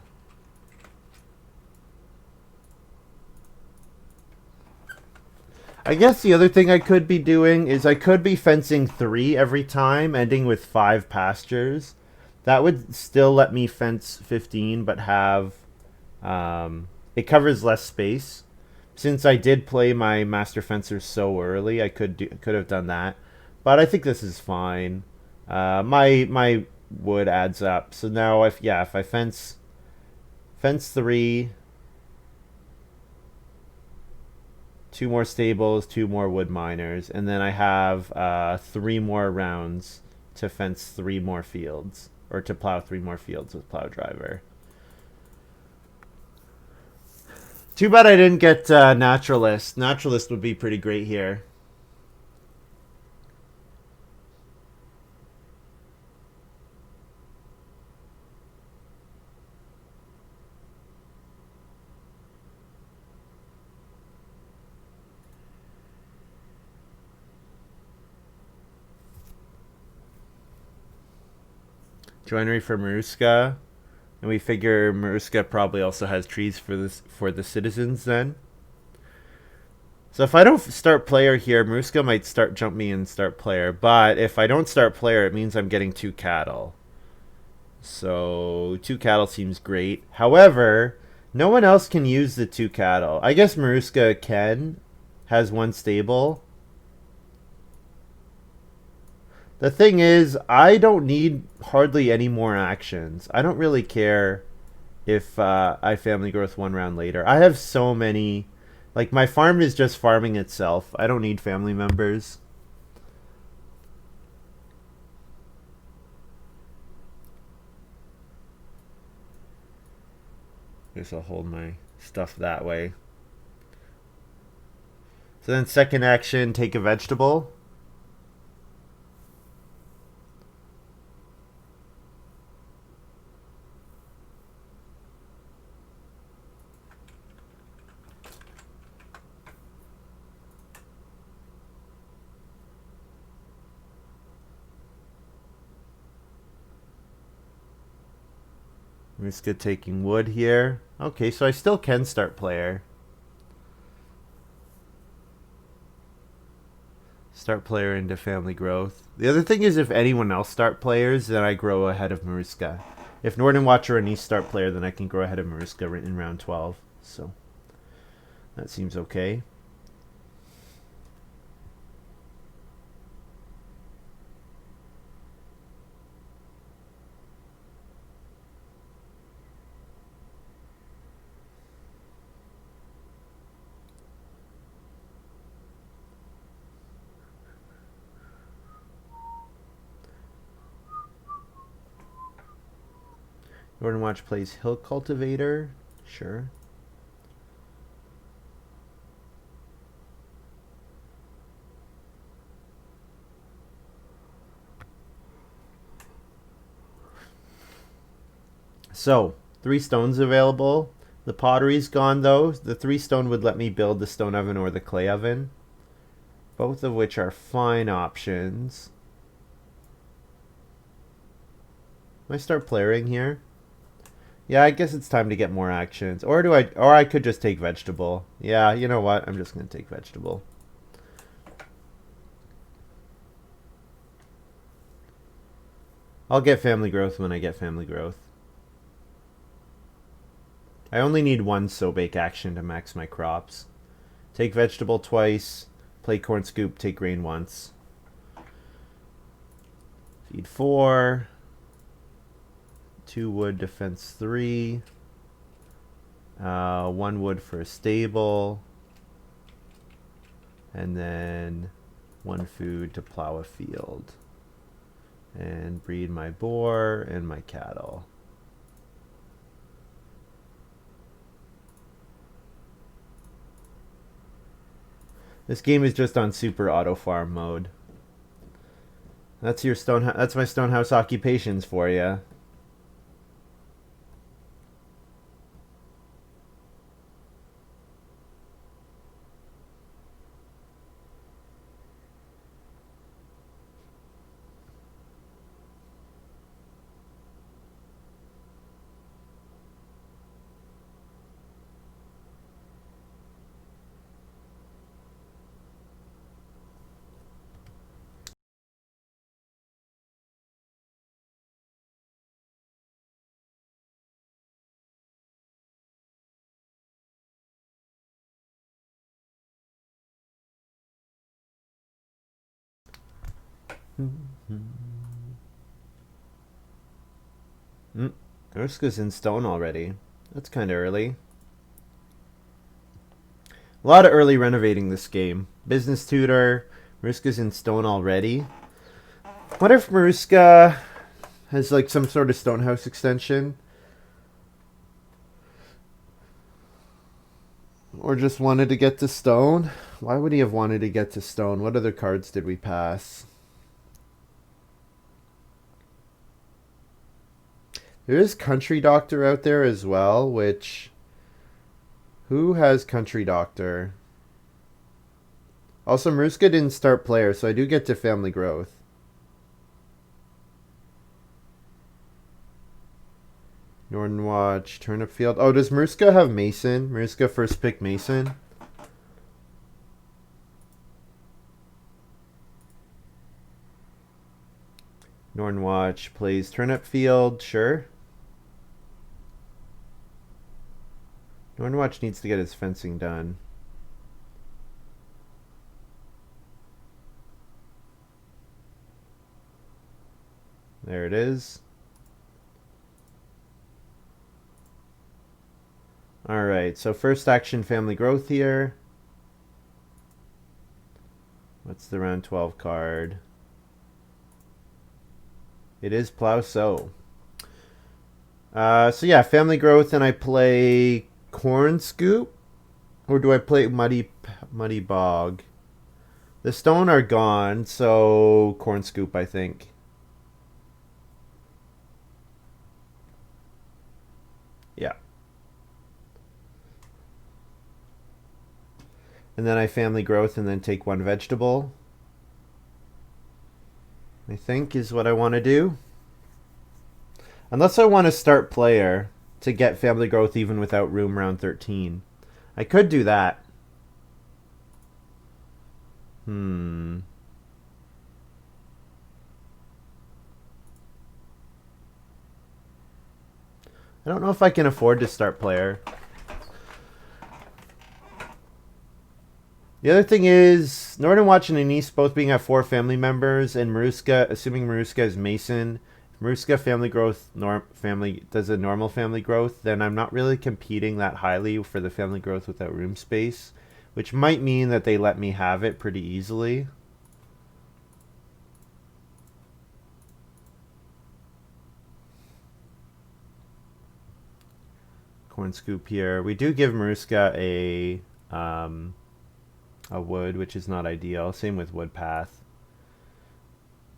I guess the other thing I could be doing is I could be fencing 3 every time, ending with 5 pastures. That would still let me fence 15, but have it covers less space. Since I did play my master fencer so early, I could have done that. But I think this is fine. My wood adds up. So now if I fence 3, 2 more stables, 2 more wood miners, and then I have 3 more rounds to fence 3 more fields, or to plow 3 more fields with plow driver. Too bad I didn't get naturalist. Naturalist would be pretty great here. Joinery for maruskaK. And we figure maruskaK probably also has trees for the citizens then. So if I don't start player here, maruskaK might jump me and start player. But if I don't start player, it means I'm getting 2 cattle. So 2 cattle seems great. However, no one else can use the 2 cattle. I guess maruskaK has 1 stable. The thing is, I don't need hardly any more actions. I don't really care if I family growth 1 round later. I have so many. Like, my farm is just farming itself. I don't need family members. Guess I'll hold my stuff that way. So then second action, take a vegetable. maruskaK taking wood here. Okay, so I still can start player. Start player into family growth. The other thing is if anyone else start players, then I grow ahead of maruskaK. If Nordenwatch or Anise start player, then I can grow ahead of maruskaK in round 12. So that seems okay. Nordenwatch plays Hill Cultivator. Sure. So, 3 stones available. The pottery's gone though. The 3 stone would let me build the stone oven or the clay oven, both of which are fine options. Can I start playing here? Yeah, I guess it's time to get more actions. Or I could just take vegetable. Yeah, you know what? I'm just going to take vegetable. I'll get family growth when I get family growth. I only need 1 sow bake action to max my crops. Take vegetable twice, play corn scoop, take grain once. Feed 4. 2 wood, defense 3. 1 wood for a stable. And then 1 food to plow a field. And breed my boar and my cattle. This game is just on super auto farm mode. That's your that's my stonehouse occupations for you. Maruska's in stone already. That's kind of early. A lot of early renovating this game. Business tutor. Maruska's in stone already. What if Maruska has like some sort of stonehouse extension? Or just wanted to get to stone? Why would he have wanted to get to stone? What other cards did we pass? There is Country Doctor out there as well, which... Who has Country Doctor? Also, Maruska didn't start player, so I do get to family growth. Nordenwatch, Turnip Field. Oh, does Maruska have Mason? Maruska first pick Mason. Nordenwatch plays Turnip Field, sure. Nordenwatch needs to get his fencing done. There it is. Alright, so first action family growth here. What's the round 12 card? It is Plow Sow. So yeah, family growth, and I play Corn Scoop? Or do I play Muddy Bog? The stone are gone, so Corn Scoop, I think. Yeah. And then I family growth and then take 1 vegetable. I think is what I want to do. Unless I want to start player to get family growth even without room round 13. I could do that. I don't know if I can afford to start player. The other thing is, Nordenwatch and Anise both being at 4 family members, and Maruska, assuming Maruska is Mason, if Maruska family growth does a normal family growth, then I'm not really competing that highly for the family growth without room space, which might mean that they let me have it pretty easily. Corn Scoop here. We do give Maruska a wood, which is not ideal. Same with Wood Path.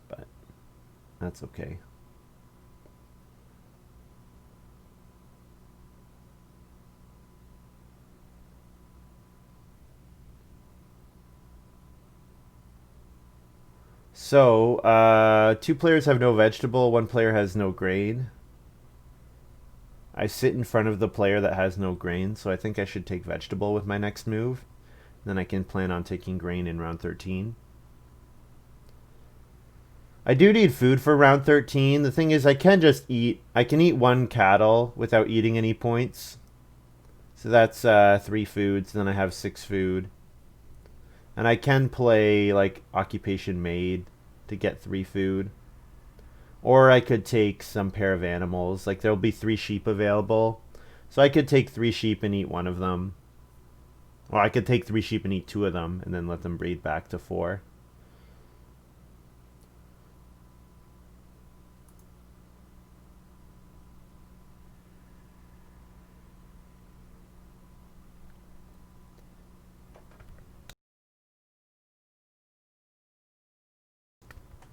But that's okay. So, two players have no vegetable, one player has no grain. I sit in front of the player that has no grain, so I think I should take vegetable with my next move. Then I can plan on taking grain in round 13. I do need food for round 13. The thing is, I can eat one cattle without eating any points. So that's 3 foods, then I have 6 food. And I can play like occupation maid to get 3 food. Or I could take some pair of animals. Like there'll be 3 sheep available. So I could take 3 sheep and eat one of them. Or I could take 3 sheep and eat 2 of them and then let them breed back to 4.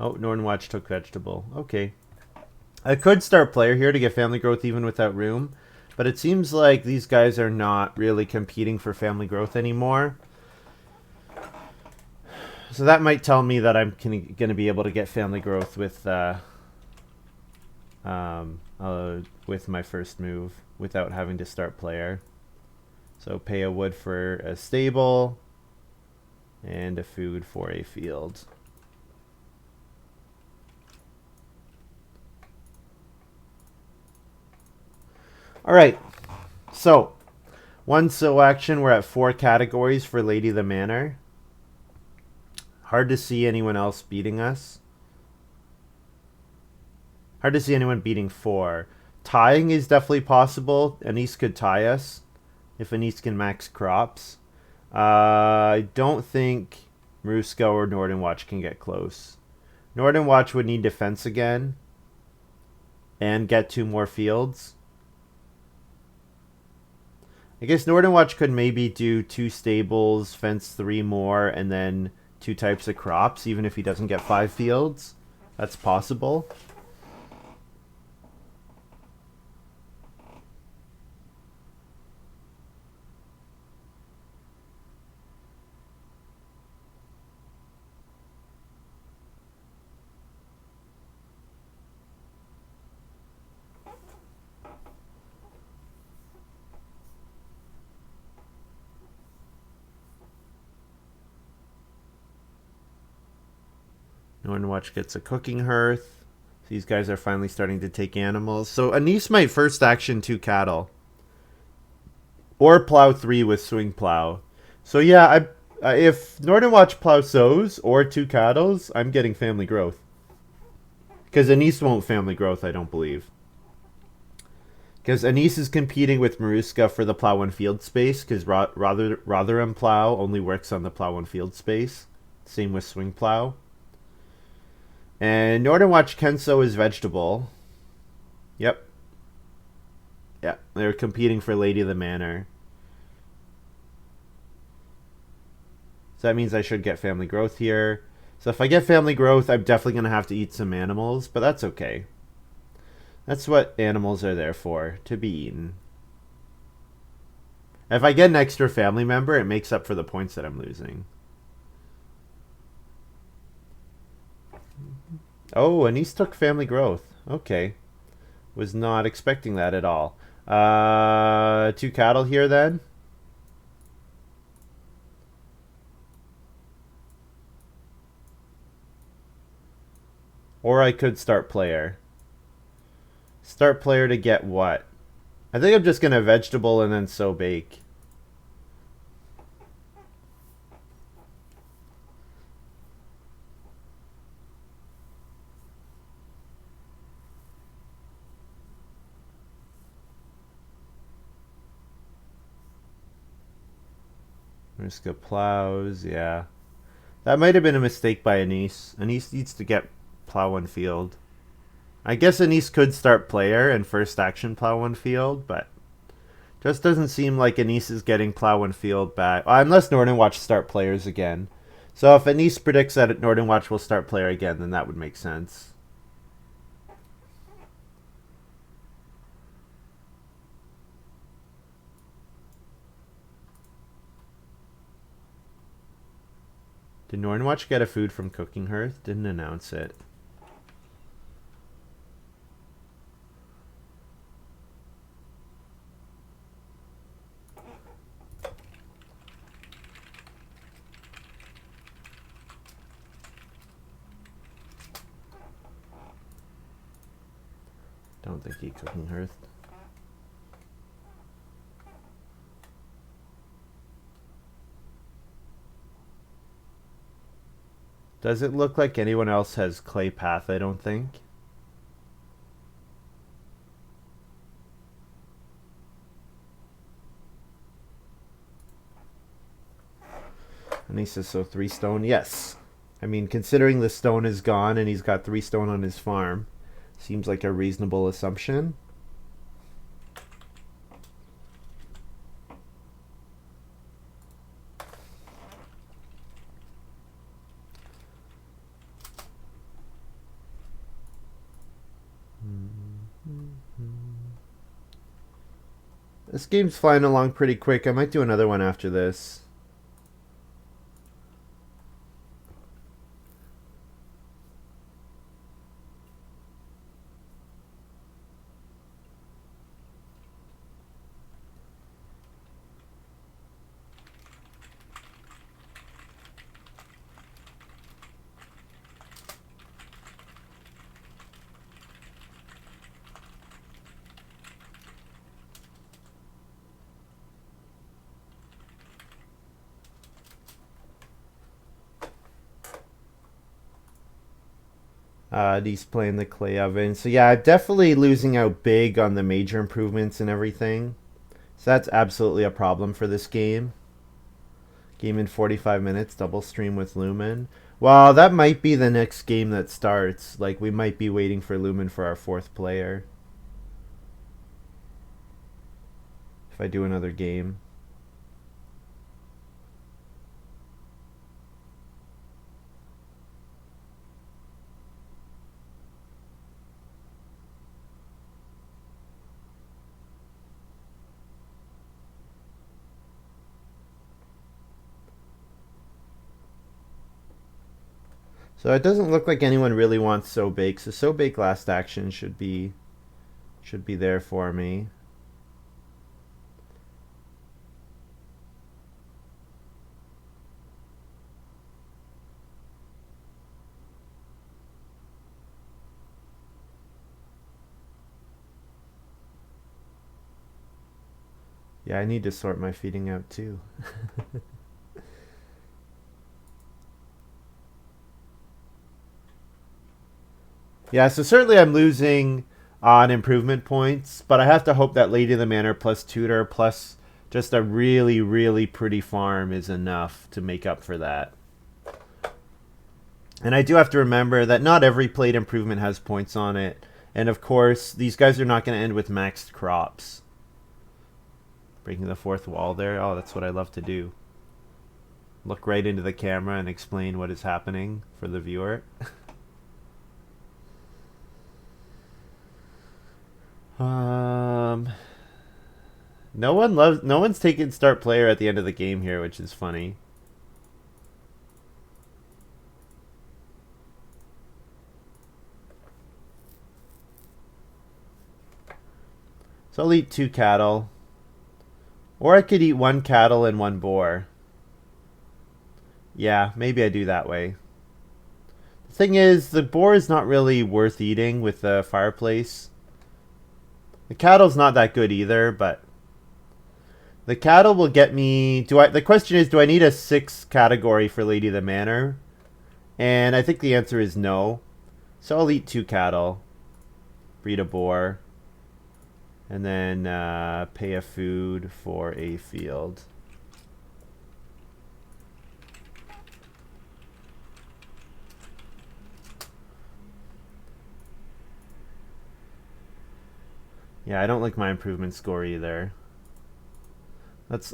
Oh, Nordenwatch took vegetable. Okay. I could start player here to get family growth even without room. But it seems like these guys are not really competing for family growth anymore. So that might tell me that I'm going to be able to get family growth with my first move without having to start player. So pay a wood for a stable and a food for a field. All right. So, one so action. We're at 4 categories for Lady the Manor. Hard to see anyone else beating us. Hard to see anyone beating 4. Tying is definitely possible. Anise could tie us if Anise can max crops. I don't think maruskaK or Nordenwatch can get close. Nordenwatch would need defense again and get 2 more fields. I guess Nordenwatch could maybe do 2 stables, fence 3 more, and then 2 types of crops, even if he doesn't get 5 fields. That's possible. Nordenwatch gets a cooking hearth. These guys are finally starting to take animals. So Anise might first action 2 cattle. Or plow 3 with swing plow. So yeah, if Nordenwatch plow sows or 2 cattle, I'm getting family growth. Because Anise won't family growth, I don't believe. Because Anise is competing with maruskaK for the plow 1 field space. Because Rotherham plow only works on the plow 1 field space. Same with swing plow. And Nordenwatch Kenso is vegetable. Yep. Yeah, they're competing for Lady of the Manor. So that means I should get family growth here. So if I get family growth, I'm definitely going to have to eat some animals, but that's okay. That's what animals are there for, to be eaten. If I get an extra family member, it makes up for the points that I'm losing. Oh, Anise took family growth. Okay. Was not expecting that at all. 2 cattle here then. Or I could start player. Start player to get what? I think I'm just going to vegetable and then sow bake. maruskaK plows, yeah. That might have been a mistake by Anise. Anise needs to get plow 1 field. I guess Anise could start player and first action plow 1 field, but just doesn't seem like Anise is getting plow 1 field back. Unless Nordenwatch start players again. So if Anise predicts that Nordenwatch will start player again, then that would make sense. Did Nordenwatch get a food from Cooking Hearth? Didn't announce it. Don't think he Cooking Hearth. Does it look like anyone else has Clay Path? I don't think. Anissa, so 3 stone? Yes. I mean, considering the stone is gone and he's got 3 stone on his farm, seems like a reasonable assumption. This game's flying along pretty quick. I might do another one after this. He's playing the clay oven. So yeah, I'm definitely losing out big on the major improvements and everything. So that's absolutely a problem for this game. Game in 45 minutes, double stream with Lumen. Well, that might be the next game that starts. Like, we might be waiting for Lumen for our 4th player. If I do another game. So it doesn't look like anyone really wants So Bake. So So Bake last action should be there for me. Yeah, I need to sort my feeding out too. Yeah, so certainly I'm losing on improvement points, but I have to hope that Lady of the Manor plus Tutor plus just a really, really pretty farm is enough to make up for that. And I do have to remember that not every plate improvement has points on it. And of course, these guys are not going to end with maxed crops. Breaking the 4th wall there. Oh, that's what I love to do. Look right into the camera and explain what is happening for the viewer. No one's taking start player at the end of the game here, which is funny. So I'll eat 2 cattle. Or I could eat 1 cattle and 1 boar. Yeah, maybe I do that way. The thing is, the boar is not really worth eating with the fireplace. The cattle's not that good either, but the cattle will get me. The question is, do I need a 6 category for Lady of the Manor? And I think the answer is no. So I'll eat 2 cattle, breed a boar, and then pay a food for a field. Yeah, I don't like my improvement score either. Let's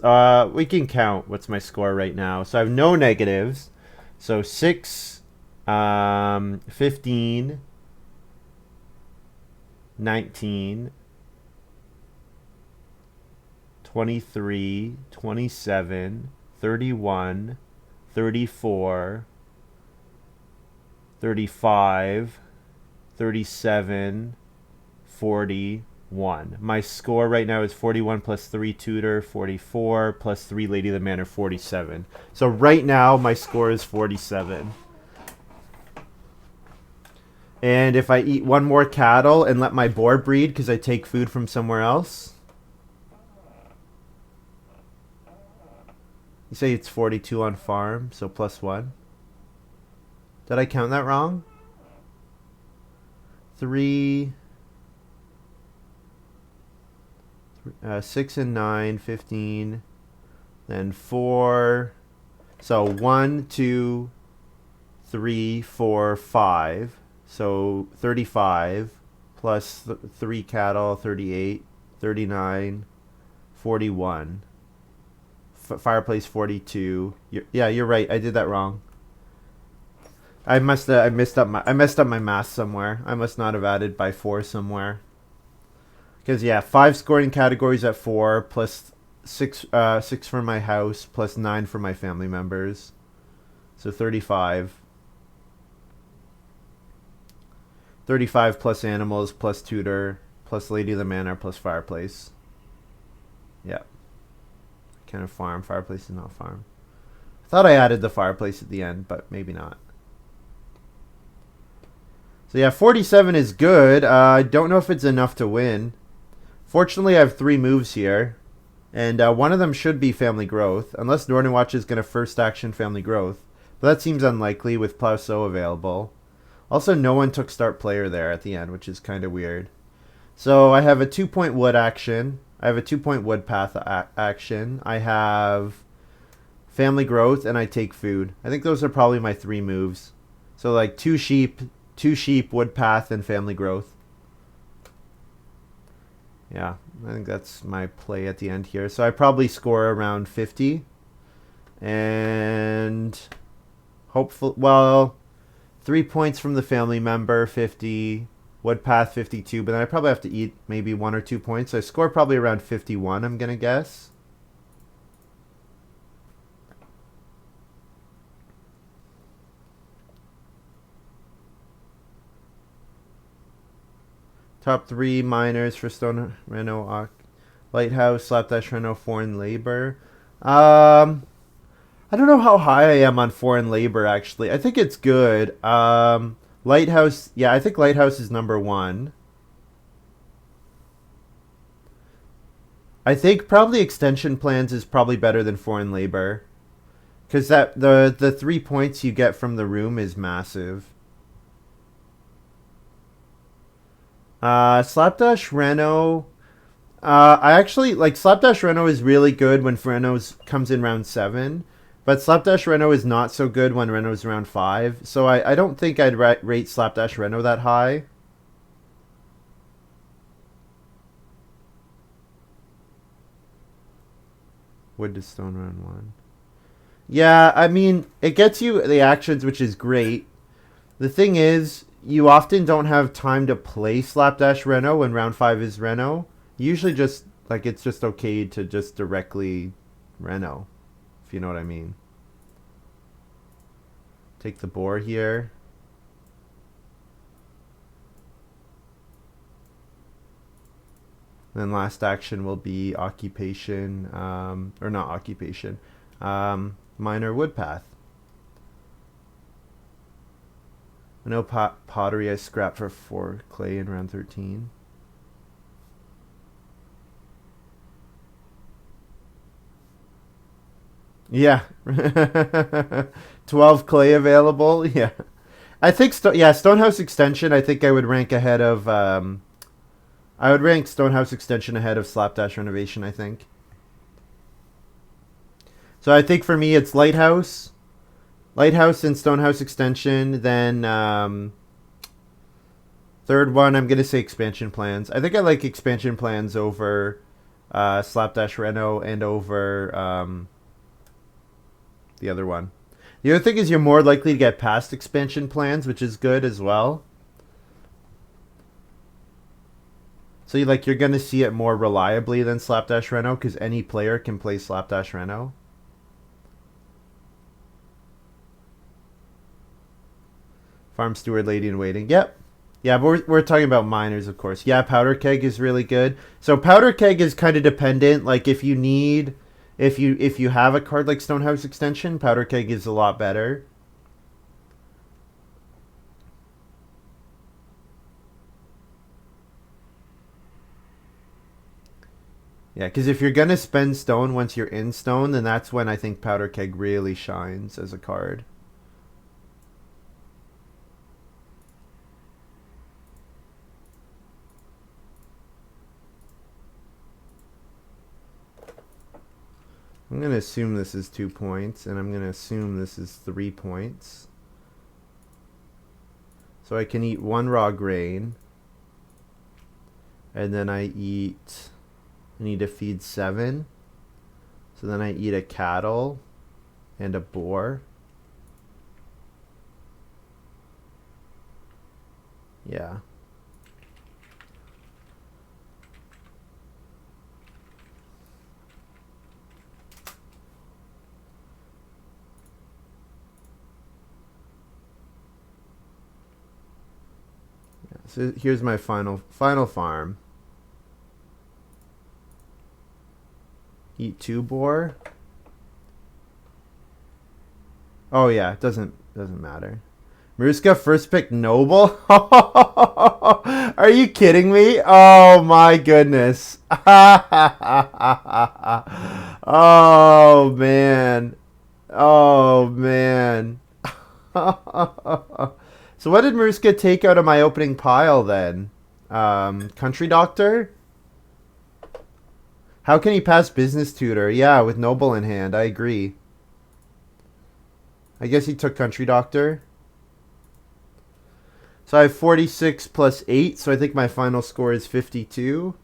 we can count what's my score right now. So I have no negatives. So 6, 15, 19, 23, 27, 31, 34, 35, 37, 41. My score right now is 41 plus 3 tutor, 44 plus 3 lady of the manor, 47. So right now my score is 47. And if I eat one more cattle and let my boar breed because I take food from somewhere else, you say it's 42 on farm, so plus 1. Did I count that wrong? 3, 6 and 9, 15, then 4. So 1, 2, 3, 4, 5. So 35 plus 3 cattle, 38, 39, 41. Fireplace 42. Yeah, you're right. I did that wrong. I messed up my math somewhere. I must not have added by 4 somewhere. Because yeah, 5 scoring categories at 4 plus 6 for my house plus 9 for my family members. So 35. 35 plus animals plus tutor plus lady of the manor plus fireplace. Yeah. Kind of farm. Fireplace is not farm. I thought I added the fireplace at the end, but maybe not. So yeah, 47 is good. I don't know if it's enough to win. Fortunately, I have 3 moves here. And one of them should be family growth. Unless Nordenwatch is going to first action family growth. But that seems unlikely with Plowsow available. Also, no one took start player there at the end, which is kind of weird. So I have a 2-point wood action. I have a 2-point wood path action. I have family growth, and I take food. I think those are probably my 3 moves. So like 2 sheep, wood path, and family growth. Yeah, I think that's my play at the end here. So I probably score around 50. And hopefully, well, 3 points from the family member, 50. Wood path, 52. But then I probably have to eat maybe 1 or 2 points. So I score probably around 51, I'm going to guess. Top 3 miners for Stone Reno, Lighthouse, Slapdash Reno, Foreign Labor. I don't know how high I am on Foreign Labor, actually. I think it's good. Lighthouse, yeah, I think Lighthouse is number 1. I think probably Extension Plans is probably better than Foreign Labor. Because the 3 points you get from the room is massive. Slapdash Reno. I actually like Slapdash Reno is really good when Reno's comes in round 7, but Slapdash Reno is not so good when Reno's round 5. So I don't think I'd rate Slapdash Reno that high. Wood to stone round 1. Yeah, I mean it gets you the actions, which is great. The thing is, you often don't have time to play Slapdash Reno when round 5 is Reno. Usually just, like, it's just okay to just directly Reno, if you know what I mean. Take the boar here. Then last action will be occupation, or not occupation, minor wood path. I know pottery I scrapped for 4 clay in round 13. Yeah. 12 clay available. Yeah. I think Stonehouse Extension I think I would rank ahead of I would rank Stonehouse Extension ahead of Slapdash Renovation, I think. So I think for me it's Lighthouse and Stonehouse Extension, then third one I'm going to say Expansion Plans. I think I like Expansion Plans over Slapdash Reno and over the other one. The other thing is you're more likely to get past Expansion Plans, which is good as well. So you're going to see it more reliably than Slapdash Reno because any player can play Slapdash Reno. Farm steward, lady in waiting. Yep. Yeah, but we're talking about minors, of course. Yeah, powder keg is really good. So powder keg is kind of dependent. Like if you have a card like Stonehouse Extension, powder keg is a lot better. Yeah, because if you're gonna spend stone once you're in stone, then that's when I think powder keg really shines as a card. I'm going to assume this is 2 points, and I'm going to assume this is 3 points. So I can eat 1 raw grain, and then I need to feed 7. So then I eat a cattle and a boar. Yeah. So here's my final farm. Eat 2 boar. Oh yeah, it doesn't matter. Maruska first pick noble. Are you kidding me? Oh my goodness. Oh man. Oh man. So what did Maruska take out of my opening pile then? Country doctor? How can he pass business tutor? Yeah, with noble in hand. I agree. I guess he took country doctor. So I have 46 plus 8, so I think my final score is 52.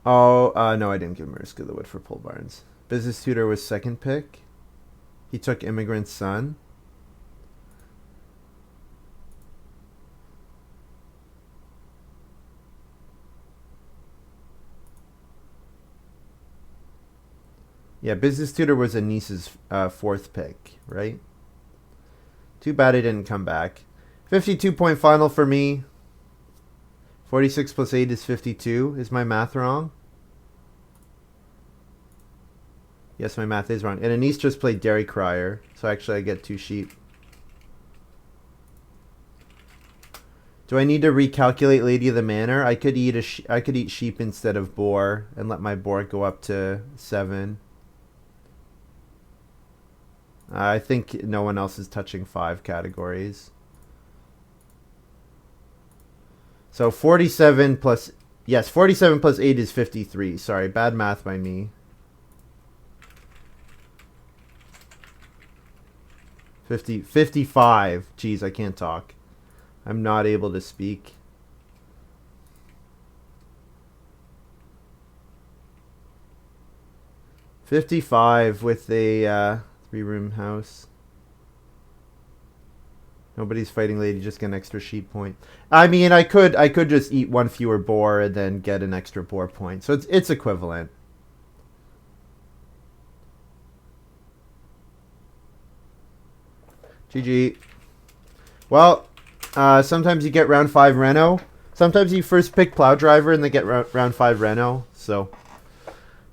Oh, no, I didn't give Maruska the wood for pole barns. Business tutor was second pick. He took immigrant's son. Yeah, business tutor was Anis's 4th pick, right? Too bad he didn't come back. 52-point final for me. 46 plus 8 is 52. Is my math wrong? Yes, my math is wrong. And Anis just played Dairy Crier, so actually I get 2 sheep. Do I need to recalculate Lady of the Manor? I could eat I could eat sheep instead of boar and let my boar go up to 7. I think no one else is touching 5 categories. So 47 plus... Yes, 47 plus 8 is 53. Sorry, bad math by me. 55. Jeez, I can't talk. I'm not able to speak. $55 with a 3-room house. Nobody's fighting lady, just get an extra sheep point. I mean, I could just eat 1 fewer boar and then get an extra boar point. So it's equivalent. GG. Well, sometimes you get round 5 Reno. Sometimes you first pick plow driver and they get round 5 Reno. So,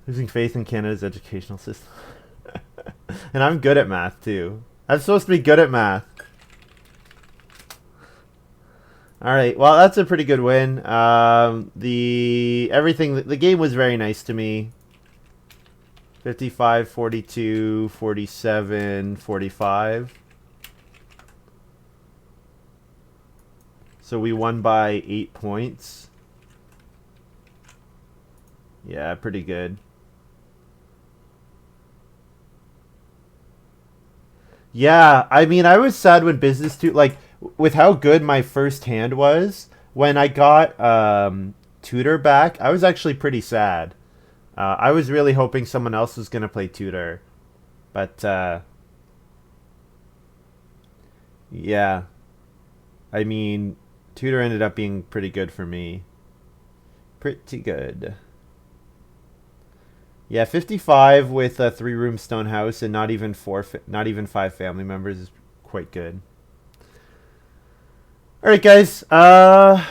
losing faith in Canada's educational system. And I'm good at math too. I'm supposed to be good at math. All right. Well, that's a pretty good win. The game was very nice to me. 55, 42, 47, 45. So we won by 8 points. Yeah, pretty good. Yeah, I mean, I was sad when business too, like, with how good my first hand was, when I got tutor back, I was actually pretty sad. I was really hoping someone else was going to play tutor. But, yeah. I mean, tutor ended up being pretty good for me. Pretty good. Yeah, 55 with a 3-room stone house and not even 5 family members is quite good. All right, guys. That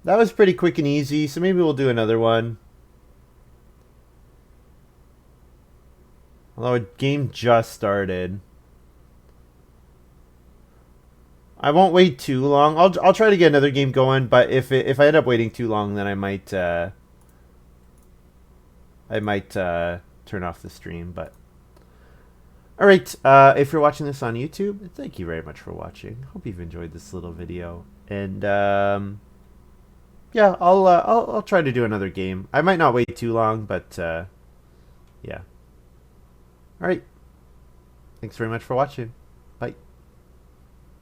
was pretty quick and easy, so maybe we'll do another one. Although a game just started. I won't wait too long. I'll try to get another game going, but if I end up waiting too long, then I might turn off the stream. But all right, if you're watching this on YouTube, thank you very much for watching. Hope you've enjoyed this little video, and yeah, I'll try to do another game. I might not wait too long, but yeah. All right. Thanks very much for watching. Bye.